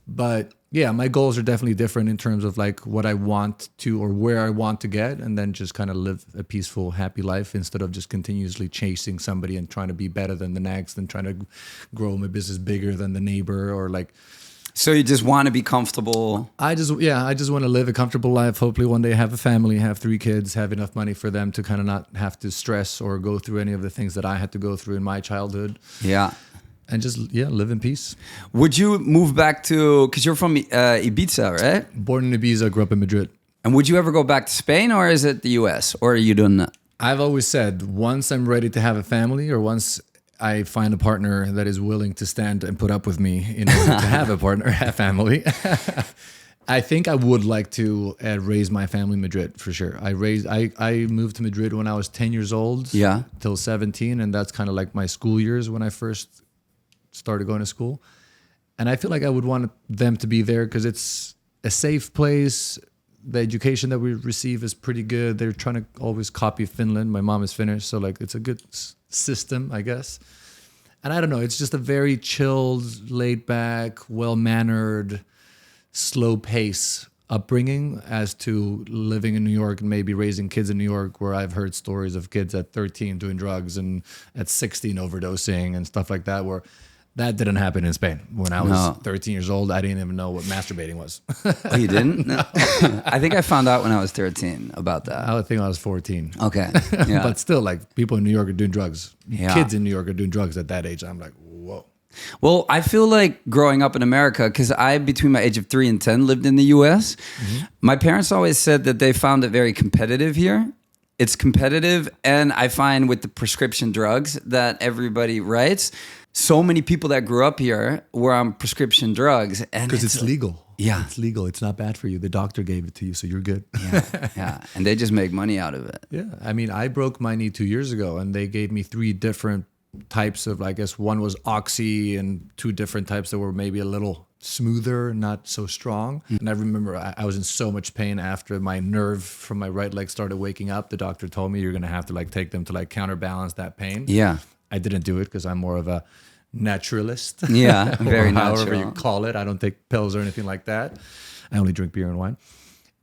But yeah, my goals are definitely different in terms of like what I want to or where I want to get, and then just kind of live a peaceful, happy life instead of just continuously chasing somebody and trying to be better than the next and trying to grow my business bigger than the neighbor or like. So you just want to be comfortable? I just want to live a comfortable life. Hopefully one day have a family, have 3 kids, have enough money for them to kind of not have to stress or go through any of the things that I had to go through in my childhood. Yeah. And just, live in peace. Would you move back to, because you're from Ibiza, right? Born in Ibiza, grew up in Madrid. And would you ever go back to Spain, or is it the US? Or are you doing that? I've always said, once I'm ready to have a family, or once I find a partner that is willing to stand and put up with me in order to have a family, I think I would like to raise my family in Madrid for sure. I moved to Madrid when I was 10 years old, till 17, and that's kind of like my school years when I first started going to school. And I feel like I would want them to be there because it's a safe place. The education that we receive is pretty good. They're trying to always copy Finland. My mom is Finnish, so like it's a good system, I guess. And I don't know, it's just a very chilled, laid back, well-mannered, slow pace upbringing as to living in New York and maybe raising kids in New York, where I've heard stories of kids at 13 doing drugs and at 16 overdosing and stuff like that, where that didn't happen in Spain. When I was 13 years old, I didn't even know what masturbating was. Oh, you didn't? No. I think I found out when I was 13 about that. I think I was 14. Okay. Yeah. But still, like, people in New York are doing drugs. Yeah. Kids in New York are doing drugs at that age. I'm like, whoa. Well, I feel like growing up in America, because I, between my age of 3 and 10, lived in the US. Mm-hmm. My parents always said that they found it very competitive here. It's competitive. And I find with the prescription drugs that everybody writes, so many people that grew up here were on prescription drugs. Because it's legal. Yeah. It's legal. It's not bad for you. The doctor gave it to you, so you're good. Yeah. And they just make money out of it. Yeah. I mean, I broke my knee 2 years ago, and they gave me 3 different types of, I guess one was Oxy and 2 different types that were maybe a little smoother, not so strong. And I remember I was in so much pain after my nerve from my right leg started waking up. The doctor told me you're going to have to like take them to like counterbalance that pain. Yeah. I didn't do it because I'm more of a naturalist. Yeah, very natural. However you call it. I don't take pills or anything like that. I only drink beer and wine.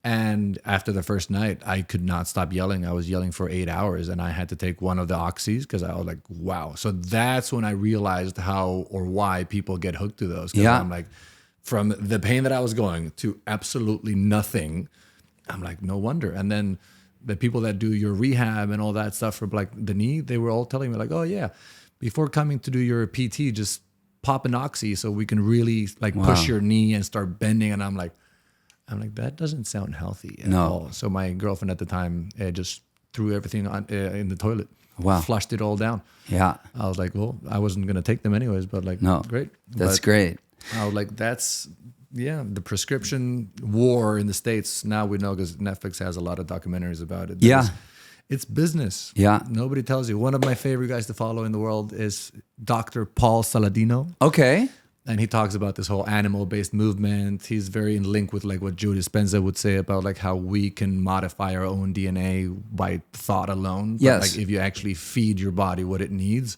And after the first night, I could not stop yelling. I was yelling for 8 hours, and I had to take one of the Oxys because I was like, wow. So that's when I realized how or why people get hooked to those. Yeah. I'm like, from the pain that I was going to absolutely nothing, I'm like, no wonder. And then the people that do your rehab and all that stuff for like the knee, they were all telling me like, oh yeah, before coming to do your PT, just pop an Oxy so we can really like push your knee and start bending. And I'm like, that doesn't sound healthy at all. So my girlfriend at the time just threw everything on in the toilet. Wow. Flushed it all down. Yeah. I was like, well, I wasn't going to take them anyways, but like, great. That's great. I was like, that's, the prescription war in the States. Now we know because Netflix has a lot of documentaries about it. It's business. Yeah. Nobody tells you. One of my favorite guys to follow in the world is Dr. Paul Saladino. Okay. And he talks about this whole animal-based movement. He's very in link with like what Joe Dispenza would say about like how we can modify our own DNA by thought alone. Yes. But like if you actually feed your body what it needs,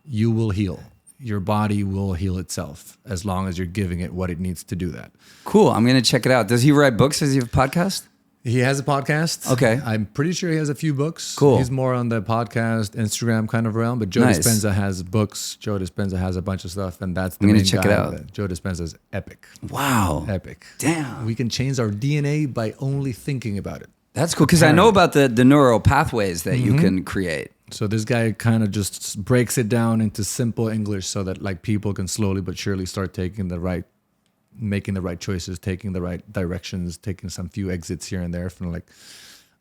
you will heal. Your body will heal itself as long as you're giving it what it needs to do that. Cool. I'm going to check it out. Does he write books? Does he have a podcast? He has a podcast. Okay. I'm pretty sure he has a few books. Cool. He's more on the podcast, Instagram kind of realm, but Joe Dispenza has books. Joe Dispenza has a bunch of stuff, and that's the main guy. I'm going to check it out. Joe Dispenza is epic. Wow. Epic. Damn. We can change our DNA by only thinking about it. That's cool, because I know about the neural pathways that you can create. So this guy kind of just breaks it down into simple English so that like people can slowly but surely start making the right choices, taking the right directions, taking some few exits here and there from like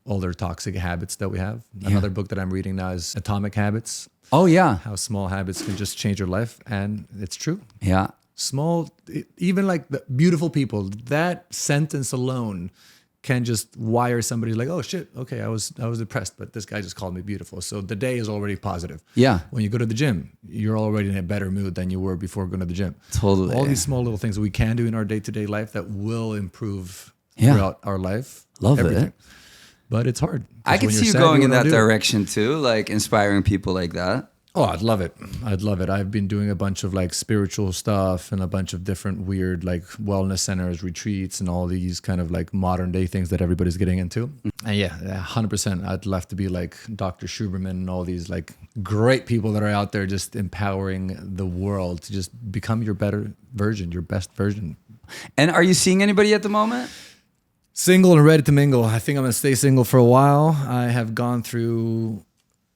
all their toxic habits that we have. Another book that I'm reading now is Atomic Habits. Oh yeah. How small habits can just change your life. And it's true. Yeah. small, even like the beautiful people, that sentence alone can just wire somebody like, oh shit, okay, I was depressed, but this guy just called me beautiful. So the day is already positive. Yeah. When you go to the gym, you're already in a better mood than you were before going to the gym. Totally. All these small little things we can do in our day-to-day life that will improve throughout our life. Love it. But it's hard. I can see you going in that direction too, like inspiring people like that. Oh, I'd love it. I'd love it. I've been doing a bunch of like spiritual stuff and a bunch of different weird like wellness centers, retreats, and all these kind of like modern day things that everybody's getting into. And yeah, 100%. I'd love to be like Dr. Schuberman and all these like great people that are out there just empowering the world to just become your better version, your best version. And are you seeing anybody at the moment? Single and ready to mingle. I think I'm going to stay single for a while. I have gone through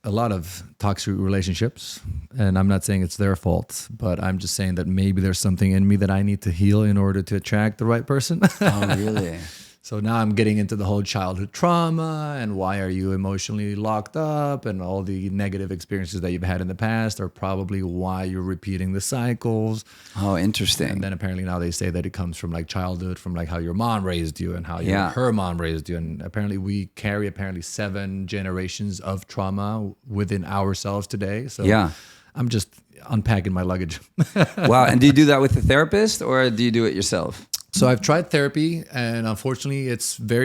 a lot of toxic relationships, and I'm not saying it's their fault, but I'm just saying that maybe there's something in me that I need to heal in order to attract the right person. Oh, really? So now I'm getting into the whole childhood trauma and why are you emotionally locked up, and all the negative experiences that you've had in the past are probably why you're repeating the cycles. Oh, interesting. And then apparently now they say that it comes from like childhood, from like how your mom raised you and how her mom raised you. And apparently we carry 7 generations of trauma within ourselves today. So I'm just unpacking my luggage. Wow. And do you do that with a therapist or do you do it yourself? So I've tried therapy, and unfortunately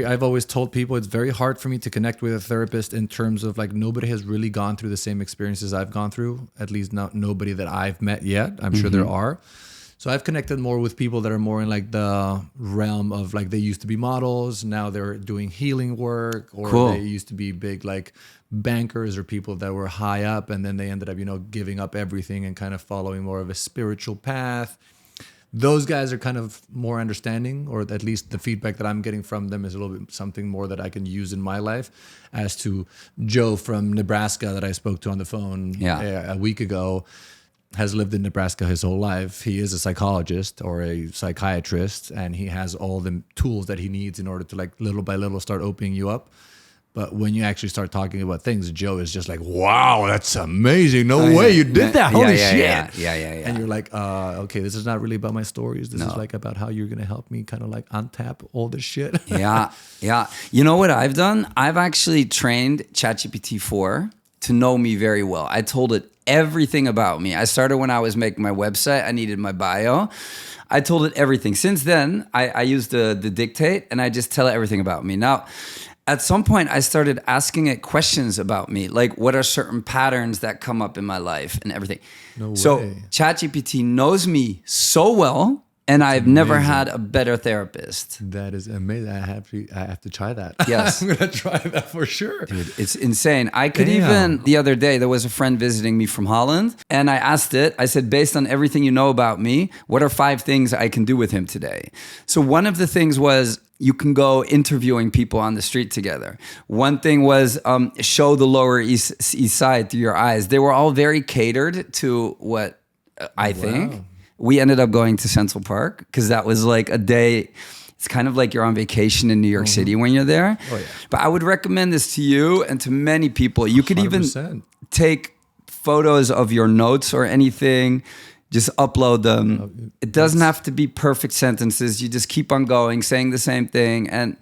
I've always told people it's very hard for me to connect with a therapist in terms of like nobody has really gone through the same experiences I've gone through, at least not nobody that I've met yet. I'm sure there are. So I've connected more with people that are more in like the realm of like they used to be models, now they're doing healing work, or they used to be big like bankers or people that were high up, and then they ended up, giving up everything and kind of following more of a spiritual path. Those guys are kind of more understanding, or at least the feedback that I'm getting from them is a little bit something more that I can use in my life. As to Joe from Nebraska that I spoke to on the phone a week ago, has lived in Nebraska his whole life. He is a psychologist or a psychiatrist, and he has all the tools that he needs in order to like little by little start opening you up. But when you actually start talking about things, Joe is just like, wow, that's amazing. No way you did that. Holy shit. Yeah. And you're like, okay, this is not really about my stories. This is like about how you're going to help me kind of like untap all this shit. Yeah. You know what I've done? I've actually trained ChatGPT 4 to know me very well. I told it everything about me. I started when I was making my website. I needed my bio. I told it everything. Since then, I use the dictate, and I just tell it everything about me. Now, at some point, I started asking it questions about me, like what are certain patterns that come up in my life and everything. No way. So ChatGPT knows me so well, and I've never had a better therapist. That is amazing. I have to try that. Yes. I'm going to try that for sure. Dude, it's insane. I could even, the other day, there was a friend visiting me from Holland, and I asked it, I said, based on everything you know about me, what are 5 things I can do with him today? So one of the things was, you can go interviewing people on the street together. One thing was show the Lower East Side through your eyes. They were all very catered to what I think. We ended up going to Central Park because that was like a day. It's kind of like you're on vacation in New York City when you're there. Oh, yeah. But I would recommend this to you and to many people. You could 100%. Even take photos of your notes or anything. Just upload them. It doesn't have to be perfect sentences. You just keep on going, saying the same thing, and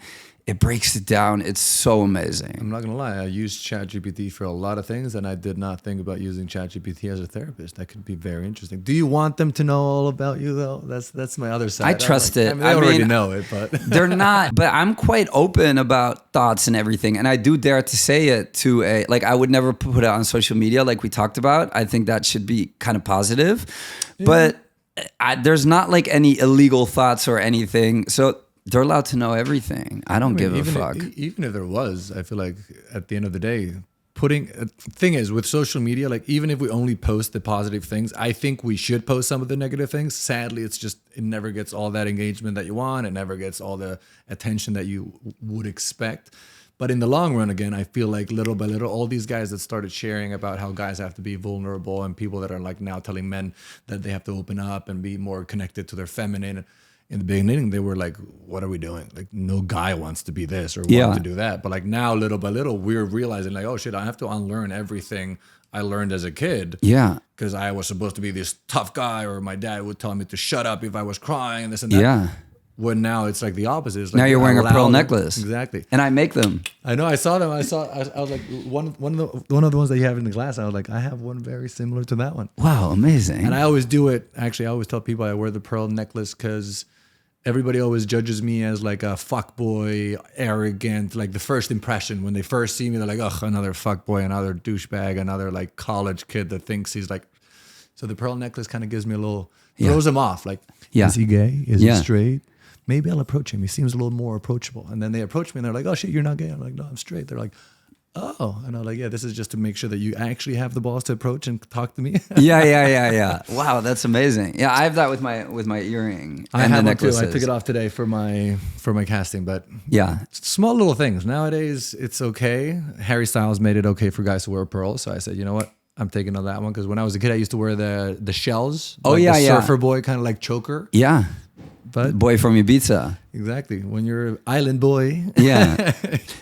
it breaks it down. It's so amazing. I'm not going to lie. I used ChatGPT for a lot of things, and I did not think about using ChatGPT as a therapist. That could be very interesting. Do you want them to know all about you, though? That's my other side. I trust it. I mean, they already know it, but... They're not. But I'm quite open about thoughts and everything, and I do dare to say it to I would never put it on social media like we talked about. I think that should be kind of positive. Yeah. But there's not like any illegal thoughts or anything. So... They're allowed to know everything. I don't give a fuck. Even if there was, I feel like at the end of the day, thing is with social media, like even if we only post the positive things, I think we should post some of the negative things. Sadly, it never gets all that engagement that you want. It never gets all the attention that you would expect. But in the long run, again, I feel like little by little, all these guys that started sharing about how guys have to be vulnerable, and people that are like now telling men that they have to open up and be more connected to their feminine. In the beginning, they were like, what are we doing? Like, no guy wants to be this or want to do that. But like now, little by little, we're realizing like, oh shit, I have to unlearn everything I learned as a kid. Yeah. Because I was supposed to be this tough guy, or my dad would tell me to shut up if I was crying and this and that. Yeah. When now it's like the opposite. It's like now you're wearing a pearl necklace. Exactly. And I make them. I know. I saw them. I was like one of the ones that you have in the glass. I was like, I have one very similar to that one. Wow, amazing. And I always do it. Actually, I always tell people I wear the pearl necklace because everybody always judges me as like a fuckboy, arrogant, like the first impression. When they first see me, they're like, ugh, another fuckboy, another douchebag, another like college kid that thinks he's like. So the pearl necklace kind of gives me a little, throws him off. Like, is he gay? Is he straight? Maybe I'll approach him. He seems a little more approachable. And then they approach me and they're like, oh shit, you're not gay. I'm like, no, I'm straight. They're like, oh. And I'm like, yeah, this is just to make sure that you actually have the balls to approach and talk to me. Yeah. Wow, that's amazing. Yeah, I have that with my earring. I and have the one too. necklaces. I took it off today for my casting, but yeah, small little things. Nowadays, it's okay. Harry Styles made it okay for guys to wear pearls. So I said, you know what? I'm taking on that one because when I was a kid, I used to wear the shells. Oh, like yeah, the surfer boy, kind of like choker. Yeah. But boy from Ibiza. Exactly. When you're an island boy. Yeah.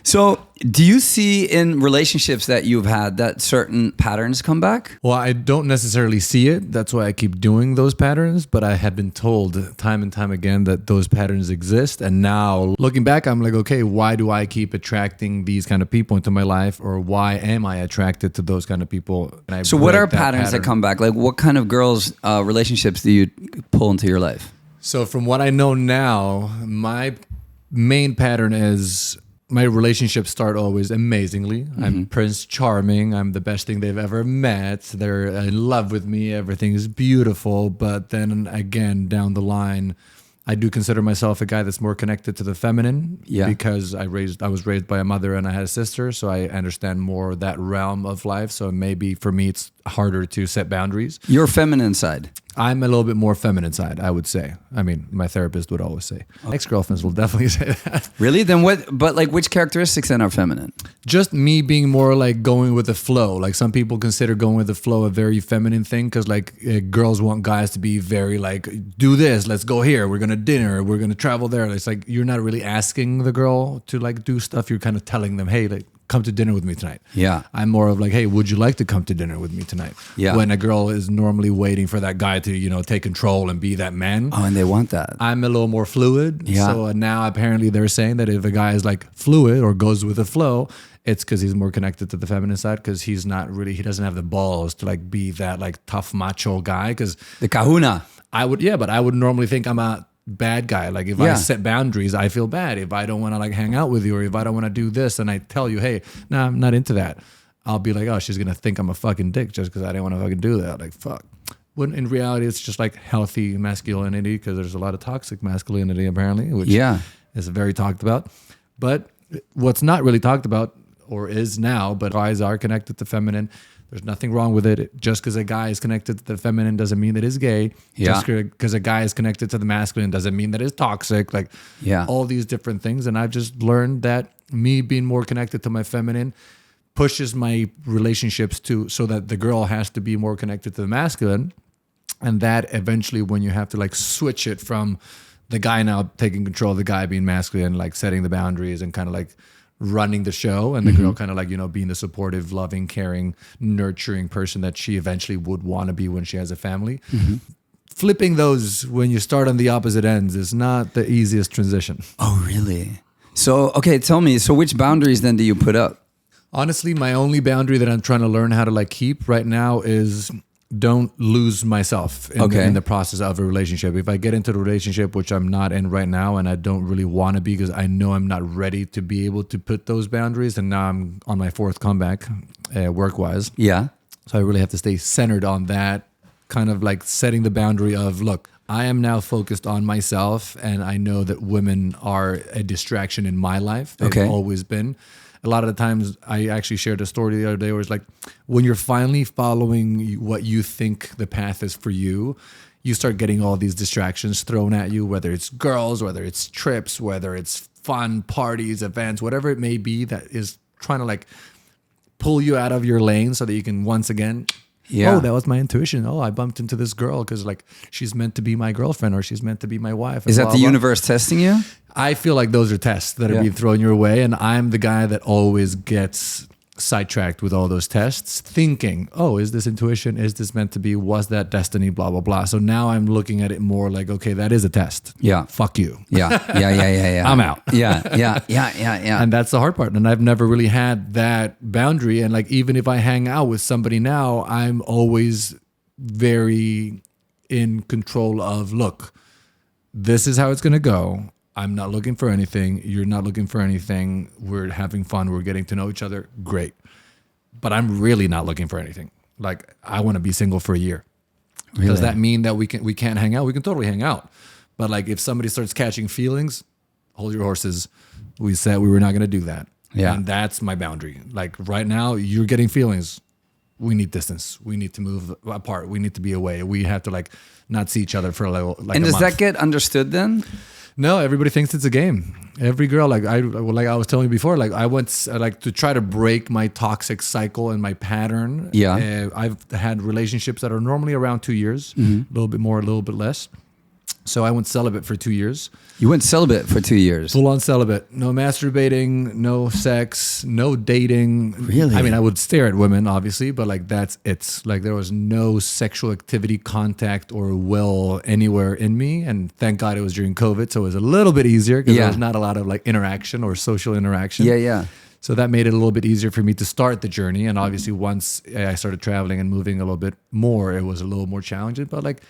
So do you see in relationships that you've had that certain patterns come back? Well, I don't necessarily see it. That's why I keep doing those patterns. But I have been told time and time again that those patterns exist. And now looking back, I'm like, okay, why do I keep attracting these kind of people into my life? Or why am I attracted to those kind of people? So what are patterns that come back? Like what kind of girls' relationships do you pull into your life? So from what I know now, my main pattern is my relationships start always amazingly. I'm Prince Charming. I'm the best thing they've ever met. They're in love with me. Everything is beautiful. But then again, down the line, I do consider myself a guy that's more connected to the feminine because I was raised by a mother and I had a sister. So I understand more that realm of life. So maybe for me, it's harder to set boundaries. Your feminine side. I'm a little bit more feminine side, I would say. I mean, my therapist would always say. Ex-girlfriends will definitely say that. Really? Then what? But like, which characteristics then are feminine? Just me being more like going with the flow. Like some people consider going with the flow a very feminine thing because like girls want guys to be very like, do this, let's go here, we're gonna dinner, we're gonna travel there. It's like you're not really asking the girl to like do stuff. You're kind of telling them, hey, like, come to dinner with me tonight. Yeah. I'm more of like, hey, would you like to come to dinner with me tonight? Yeah. When a girl is normally waiting for that guy to, you know, take control and be that man. Oh, and they want that. I'm a little more fluid. Yeah. So now apparently they're saying that if a guy is like fluid or goes with the flow, it's because he's more connected to the feminine side because he doesn't have the balls to like be that like tough macho guy. Because the kahuna. But I would normally think I'm a bad guy. Like if I set boundaries, I feel bad. If I don't want to like hang out with you or if I don't want to do this and I tell you, hey, no, I'm not into that. I'll be like, oh, she's going to think I'm a fucking dick just because I didn't want to fucking do that. Like, fuck. When in reality, it's just like healthy masculinity because there's a lot of toxic masculinity apparently, which is very talked about. But what's not really talked about or is now, but guys are connected to feminine. There's nothing wrong with it. Just because a guy is connected to the feminine doesn't mean that he's gay. Just because a guy is connected to the masculine doesn't mean that he's toxic. Like all these different things. And I've just learned that me being more connected to my feminine pushes my relationships so that the girl has to be more connected to the masculine. And that eventually when you have to like switch it from the guy now taking control of the guy being masculine, like setting the boundaries and kind of like running the show and the girl kind of like, you know, being the supportive, loving, caring, nurturing person that she eventually would want to be when she has a family. Flipping those when you start on the opposite ends is not the easiest transition. Oh, really? So, okay, tell me, so which boundaries then do you put up? Honestly, my only boundary that I'm trying to learn how to like keep right now is don't lose myself in the process of a relationship. If I get into the relationship, which I'm not in right now, and I don't really want to be because I know I'm not ready to be able to put those boundaries, and now I'm on my fourth comeback work-wise. Yeah. So I really have to stay centered on that, kind of like setting the boundary of, look, I am now focused on myself, and I know that women are a distraction in my life. They've always been. A lot of the times, I actually shared a story the other day where it's like, when you're finally following what you think the path is for you, you start getting all these distractions thrown at you, whether it's girls, whether it's trips, whether it's fun, parties, events, whatever it may be that is trying to like pull you out of your lane so that you can once again, oh, that was my intuition. Oh, I bumped into this girl because like she's meant to be my girlfriend or she's meant to be my wife. Is that the universe testing you? I feel like those are tests that are being thrown your way, and I'm the guy that always gets sidetracked with all those tests, thinking, oh, is this intuition? Is this meant to be? Was that destiny? Blah, blah, blah. So now I'm looking at it more like, okay, that is a test. Yeah. Fuck you. Yeah. I'm out. Yeah. And that's the hard part. And I've never really had that boundary. And like, even if I hang out with somebody now, I'm always very in control of, look, this is how it's going to go. I'm not looking for anything. You're not looking for anything. We're having fun. We're getting to know each other. Great. But I'm really not looking for anything. Like, I want to be single for a year. Really? Does that mean that we can't hang out? We can totally hang out. But like, if somebody starts catching feelings, hold your horses. We said we were not going to do that. Yeah. And that's my boundary. Like right now, you're getting feelings. We need distance. We need to move apart. We need to be away. We have to like not see each other for like and a does month. that get understood then? No, everybody thinks it's a game. Every girl, like I was telling you before, like I went like to try to break my toxic cycle and my pattern. Yeah, I've had relationships that are normally around 2 years, a little bit more, a little bit less. So I went celibate for 2 years. You went celibate for 2 years. Full on celibate. No masturbating, no sex, no dating. Really? I mean, I would stare at women, obviously, but like that's it. Like there was no sexual activity, contact, or will anywhere in me. And thank God it was during COVID, so it was a little bit easier because there was not a lot of like interaction or social interaction. Yeah. So that made it a little bit easier for me to start the journey. And obviously once I started traveling and moving a little bit more, it was a little more challenging. But like,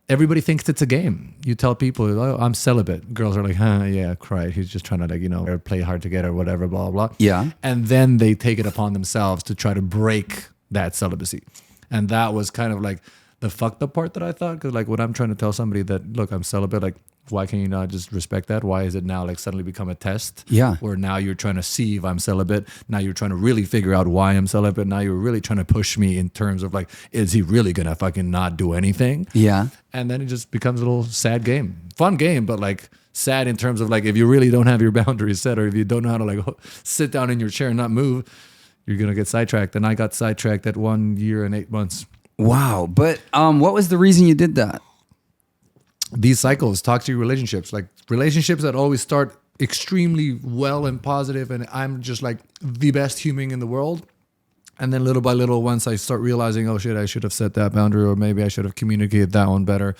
everybody thinks it's a game. You tell people, oh, I'm celibate. Girls are like, yeah, cry. He's just trying to like, or play hard to get or whatever, blah, blah, blah. Yeah. And then they take it upon themselves to try to break that celibacy. And that was kind of like the fucked up part that I thought. Because like when I'm trying to tell somebody that, look, I'm celibate, like, why can you not just respect that? Why is it now like suddenly become a test? Yeah. Where now you're trying to see if I'm celibate. Now you're trying to really figure out why I'm celibate. Now you're really trying to push me in terms of like, is he really going to fucking not do anything? Yeah. And then it just becomes a little sad game. Fun game, but like sad in terms of like, if you really don't have your boundaries set or if you don't know how to like sit down in your chair and not move, you're going to get sidetracked. And I got sidetracked at 1 year and 8 months. Wow. But what was the reason you did that? These cycles, toxic relationships, like relationships that always start extremely well and positive, and I'm just like the best human in the world. And then little by little, once I start realizing, oh shit, I should have set that boundary, or maybe I should have communicated that one better.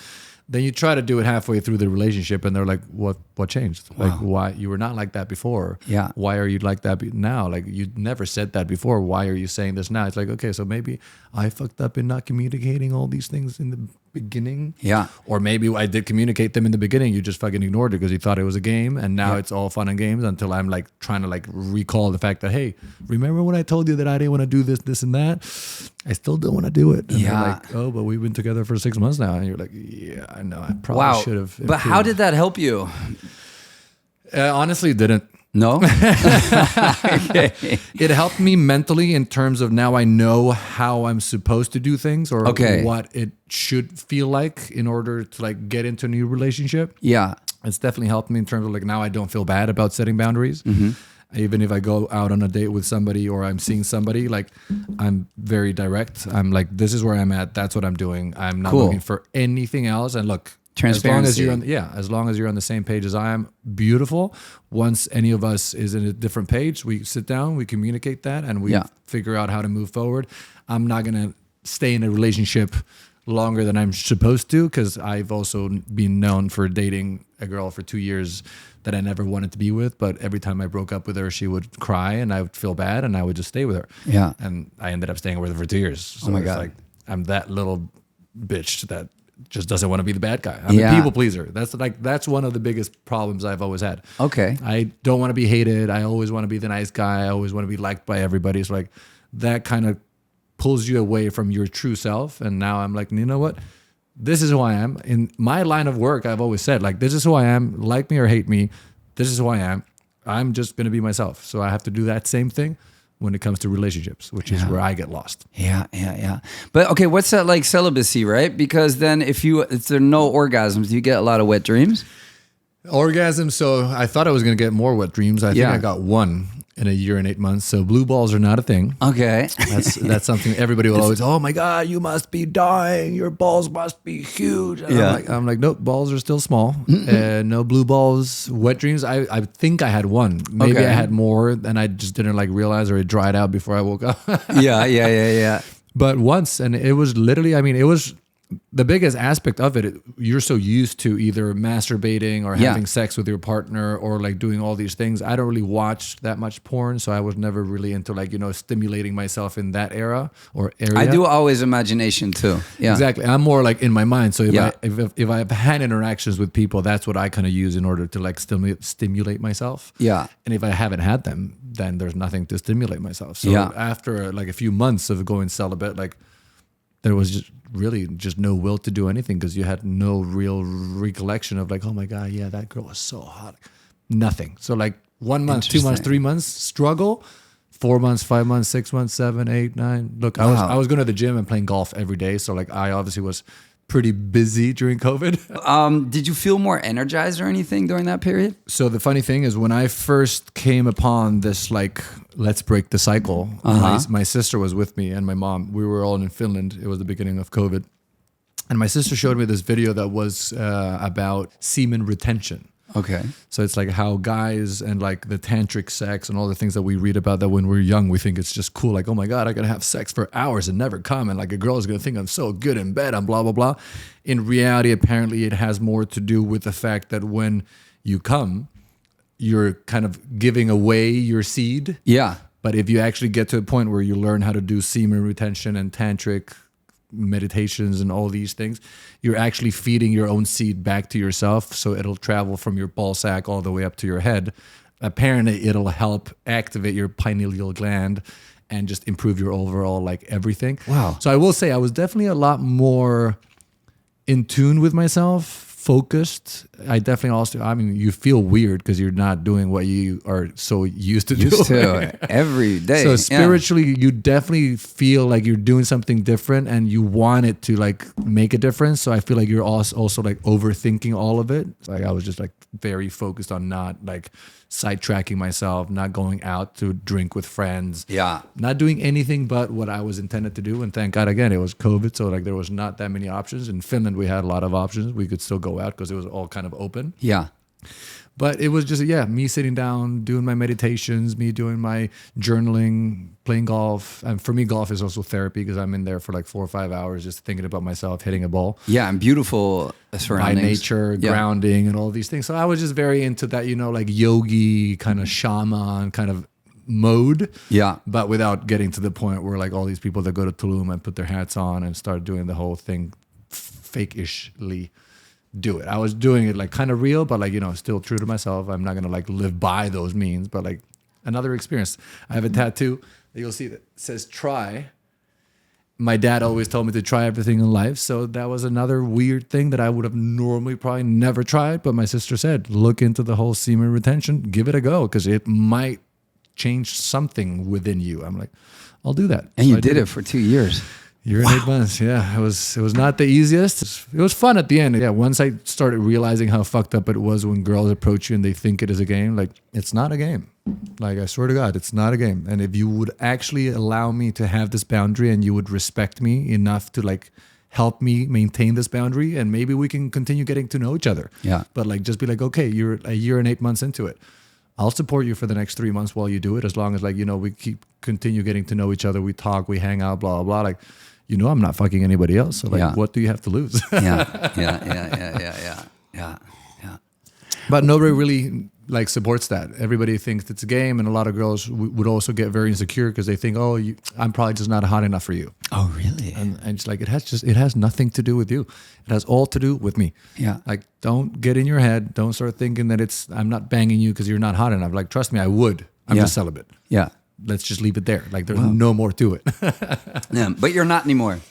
Then you try to do it halfway through the relationship, and they're like, "What changed? Wow. Like, why you were not like that before? Yeah. Why are you like that now? Like, you never said that before. Why are you saying this now?" It's like, okay, so maybe I fucked up in not communicating all these things in the beginning. Yeah. Or maybe I did communicate them in the beginning. You just fucking ignored it because you thought it was a game, and now it's all fun and games until I'm like trying to like recall the fact that, hey, remember when I told you that I didn't want to do this, and that? I still don't want to do it. And they're like, oh, but we've been together for 6 months now, and you're like, yeah, I know. I probably should have. But how did that help you? Honestly, it didn't. No? Okay. It helped me mentally in terms of now I know how I'm supposed to do things or what it should feel like in order to like get into a new relationship. Yeah. It's definitely helped me in terms of like now I don't feel bad about setting boundaries. Mm-hmm. Even if I go out on a date with somebody or I'm seeing somebody, like I'm very direct. I'm like, this is where I'm at. That's what I'm doing. I'm not looking for anything else. And look, transparency. As long as you're on the same page as I am, beautiful. Once any of us is in a different page, we sit down, we communicate that, and we figure out how to move forward. I'm not going to stay in a relationship longer than I'm supposed to, because I've also been known for dating a girl for 2 years that I never wanted to be with, but every time I broke up with her, she would cry and I would feel bad and I would just stay with her. Yeah. And I ended up staying with her for 2 years. So oh my it's God. like, I'm that little bitch that just doesn't want to be the bad guy. I'm a people pleaser. That's one of the biggest problems I've always had. Okay. I don't want to be hated. I always want to be the nice guy. I always want to be liked by everybody. It's like that kind of pulls you away from your true self. And now I'm like, you know what? This is who I am. In my line of work, I've always said, like, this is who I am. Like me or hate me, this is who I am. I'm just going to be myself. So I have to do that same thing when it comes to relationships, which is where I get lost. Yeah. But okay, what's that like celibacy, right? Because then if there are no orgasms, you get a lot of wet dreams. Orgasm. So I thought I was going to get more wet dreams. I think I got one. in a year and 8 months. So blue balls are not a thing. Okay. That's something everybody will always, oh my God, you must be dying. Your balls must be huge. And I'm like, nope, balls are still small. No blue balls. Wet dreams, I think I had one. Maybe I had more and I just didn't like realize, or it dried out before I woke up. Yeah. But once, and it was literally, I mean, it was the biggest aspect of it. You're so used to either masturbating or having sex with your partner or like doing all these things. I don't really watch that much porn, so I was never really into like, you know, stimulating myself in that area. I do always imagination too. Yeah, exactly. I'm more like in my mind. So if I have had interactions with people, that's what I kind of use in order to like stimulate myself. Yeah. And if I haven't had them, then there's nothing to stimulate myself. So after like a few months of going celibate, like there was just no will to do anything because you had no real recollection of like, oh my God, yeah, that girl was so hot. Nothing. So like 1 month, 2 months, 3 months struggle, 4 months, 5 months, 6 months, 7, 8, 9. Look, I was going to the gym and playing golf every day. So like I obviously was pretty busy during COVID. Did you feel more energized or anything during that period? So the funny thing is when I first came upon this, like, let's break the cycle, my sister was with me and my mom. We were all in Finland. It was the beginning of COVID. And my sister showed me this video that was about semen retention. Okay. So it's like how guys and like the tantric sex and all the things that we read about that when we're young, we think it's just cool. Like, oh my God, I can have sex for hours and never come. And like a girl is going to think I'm so good in bed and blah, blah, blah. In reality, apparently it has more to do with the fact that when you come, you're kind of giving away your seed. Yeah. But if you actually get to a point where you learn how to do semen retention and tantric meditations and all these things, you're actually feeding your own seed back to yourself, so it'll travel from your ball sack all the way up to your head. Apparently it'll help activate your pineal gland and just improve your overall like everything. Wow. So I will say I was definitely a lot more in tune with myself, focused. I definitely also, I mean, you feel weird because you're not doing what you are so used to doing every day. So spiritually, you definitely feel like you're doing something different and you want it to like make a difference. So I feel like you're also like overthinking all of it. Like I was just like very focused on not like sidetracking myself, not going out to drink with friends, not doing anything but what I was intended to do. And thank God, again, it was COVID, so like there was not that many options. In Finland, we had a lot of options. We could still go out because it was all kind of open. Yeah. But it was just, me sitting down, doing my meditations, me doing my journaling, playing golf. And for me, golf is also therapy because I'm in there for like 4 or 5 hours just thinking about myself, hitting a ball. Yeah, and beautiful surroundings. By nature, grounding and all these things. So I was just very into that, you know, like yogi kind of shaman kind of mode. Yeah. But without getting to the point where like all these people that go to Tulum and put their hats on and start doing the whole thing fake-ishly. Do it. I was doing it like kind of real, but like, you know, still true to myself. I'm not going to like live by those means, but like another experience. I have a tattoo that you'll see that says try. My dad always told me to try everything in life. So that was another weird thing that I would have normally probably never tried. But my sister said, look into the whole semen retention, give it a go because it might change something within you. I'm like, I'll do that. And so you did it for 2 years. Year and 8 months, yeah. It was not the easiest. It was fun at the end. Yeah, once I started realizing how fucked up it was when girls approach you and they think it is a game, like, it's not a game. Like, I swear to God, it's not a game. And if you would actually allow me to have this boundary and you would respect me enough to, like, help me maintain this boundary and maybe we can continue getting to know each other. Yeah. But, like, just be like, okay, you're a year and 8 months into it. I'll support you for the next 3 months while you do it as long as, like, you know, we continue getting to know each other. We talk, we hang out, blah, blah, blah. Like, you know, I'm not fucking anybody else. So like, what do you have to lose? Yeah. But nobody really like supports that. Everybody thinks it's a game. And a lot of girls would also get very insecure because they think, oh, I'm probably just not hot enough for you. Oh, really? And it's like, it has nothing to do with you. It has all to do with me. Yeah. Like, don't get in your head. Don't start thinking that I'm not banging you because you're not hot enough. Like, trust me, I would. I'm just celibate. Yeah. Let's just leave it there. Like there's no more to it. Yeah, but you're not anymore.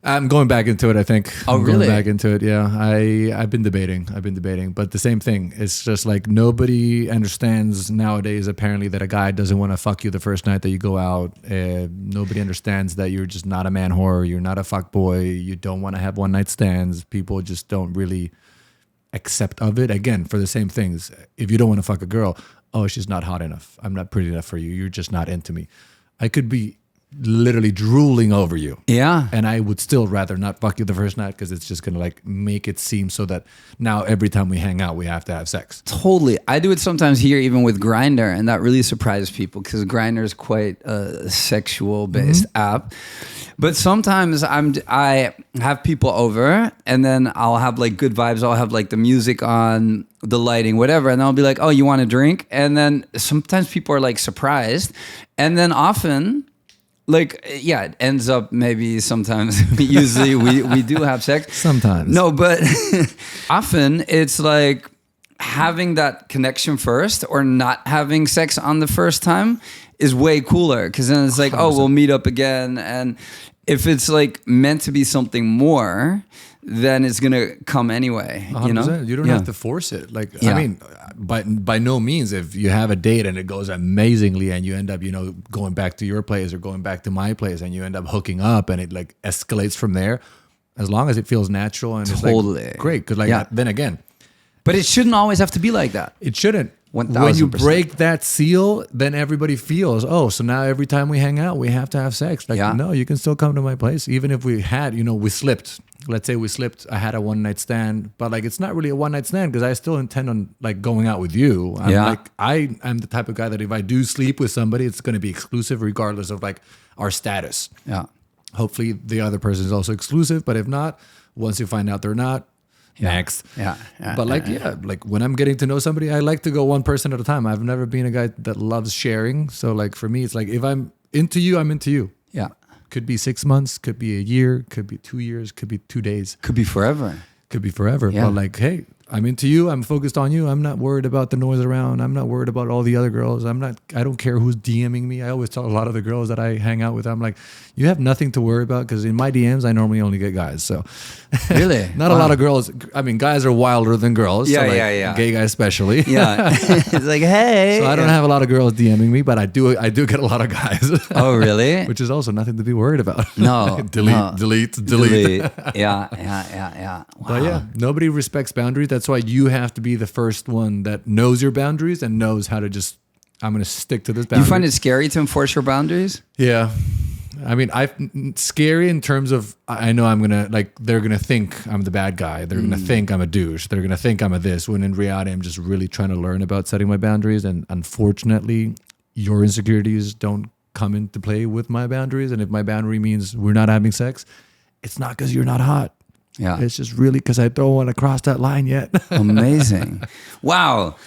I'm going back into it, I think. Oh, really? Going back into it, yeah. I've been debating. But the same thing. It's just like nobody understands nowadays, apparently, that a guy doesn't want to fuck you the first night that you go out. Nobody understands that you're just not a man whore. You're not a fuck boy. You don't want to have one night stands. People just don't really accept of it. Again, for the same things. If you don't want to fuck a girl, oh, she's not hot enough. I'm not pretty enough for you. You're just not into me. I could be literally drooling over you. Yeah. And I would still rather not fuck you the first night because it's just going to like make it seem so that now every time we hang out, we have to have sex. Totally. I do it sometimes here, even with Grindr, and that really surprises people because Grindr is quite a sexual-based app. But sometimes I have people over, and then I'll have like good vibes. I'll have like the music on, the lighting, whatever, and I'll be like, "Oh, you want a drink?" And then sometimes people are like surprised, and then often, like, yeah, it ends up maybe sometimes. Usually we do have sex. Sometimes. No, but often it's like having that connection first or not having sex on the first time is way cooler because then it's like, 100%. Oh, we'll meet up again. And if it's like meant to be something more, then it's gonna come anyway. 100%. You know, you don't have to force it. Like, I mean, by no means, if you have a date and it goes amazingly and you end up, you know, going back to your place or going back to my place and you end up hooking up and it like escalates from there, as long as it feels natural and it's like great. Because like then again, but it shouldn't always have to be like that. It shouldn't. 1000%. When you break that seal, then everybody feels, oh, so now every time we hang out, we have to have sex. Like, no, you can still come to my place. Even if we had, you know, we slipped. Let's say we slipped, I had a one night stand, but like, it's not really a one night stand because I still intend on like going out with you. I'm the type of guy that if I do sleep with somebody, it's going to be exclusive regardless of like our status. Yeah. Hopefully the other person is also exclusive, but if not, once you find out they're not, next. But like, like when I'm getting to know somebody, I like to go one person at a time. I've never been a guy that loves sharing. So like for me, it's like, if I'm into you, I'm into you. Yeah. Could be 6 months, could be a year, could be 2 years, could be 2 days. Could be forever. Could be forever. Yeah. But like, hey, I'm into you. I'm focused on you. I'm not worried about the noise around. I'm not worried about all the other girls. I don't care who's DMing me. I always tell a lot of the girls that I hang out with, I'm like, you have nothing to worry about because in my DMs, I normally only get guys. So really, not a lot of girls. I mean, guys are wilder than girls. Yeah, so like, gay guys especially. Yeah. It's like, hey. So I don't have a lot of girls DMing me, but I do get a lot of guys. Oh, really? Which is also nothing to be worried about. No. delete. Yeah. Wow. But yeah, nobody respects boundaries. That's why you have to be the first one that knows your boundaries and knows how to just, I'm going to stick to this boundary. You find it scary to enforce your boundaries? Yeah. I mean, scary in terms of, I know I'm going to, like, they're going to think I'm the bad guy. They're going to think I'm a douche. They're going to think I'm a this, when in reality, I'm just really trying to learn about setting my boundaries. And unfortunately, your insecurities don't come into play with my boundaries. And if my boundary means we're not having sex, it's not because you're not hot. Yeah. It's just really because I don't want to cross that line yet. Amazing. Wow.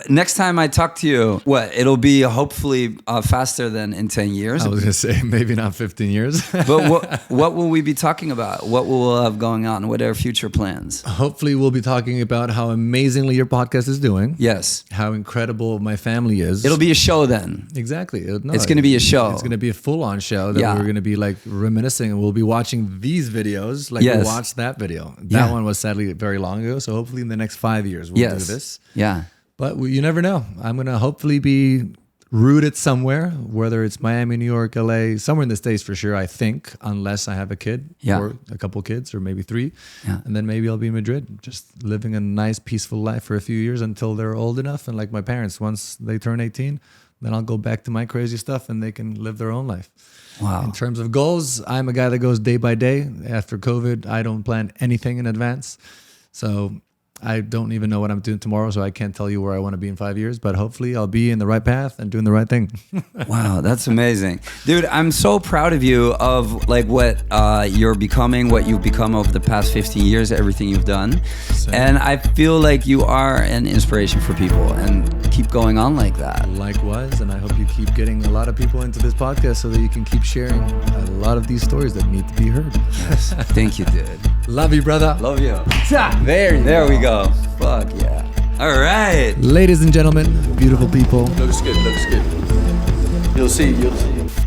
Next time I talk to you, it'll be hopefully faster than in 10 years. I was going to say, maybe not 15 years. But what will we be talking about? What will we have going on? What are our future plans? Hopefully we'll be talking about how amazingly your podcast is doing. Yes. How incredible my family is. It'll be a show then. Exactly. It's going to be a show. It's going to be a full-on show that we're going to be like reminiscing, and we'll be watching these videos like we watched that video. That one was sadly very long ago, so hopefully in the next 5 years we'll do this. Yeah. But you never know. I'm going to hopefully be rooted somewhere, whether it's Miami, New York, LA, somewhere in the States for sure, I think, unless I have a kid or a couple kids or maybe 3. Yeah. And then maybe I'll be in Madrid, just living a nice, peaceful life for a few years until they're old enough. And like my parents, once they turn 18, then I'll go back to my crazy stuff and they can live their own life. Wow. In terms of goals, I'm a guy that goes day by day. After COVID, I don't plan anything in advance. So I don't even know what I'm doing tomorrow, so I can't tell you where I want to be in 5 years, but hopefully I'll be in the right path and doing the right thing. Wow, that's amazing. Dude, I'm so proud of you of like what you're becoming, what you've become over the past 15 years, everything you've done. Same. And I feel like you are an inspiration for people, and keep going on like that. Likewise, and I hope you keep getting a lot of people into this podcast so that you can keep sharing a lot of these stories that need to be heard. Yes. Thank you, dude. Love you, brother. Love you. There we go. Fuck yeah. All right. Ladies and gentlemen, beautiful people. Looks good. You'll see.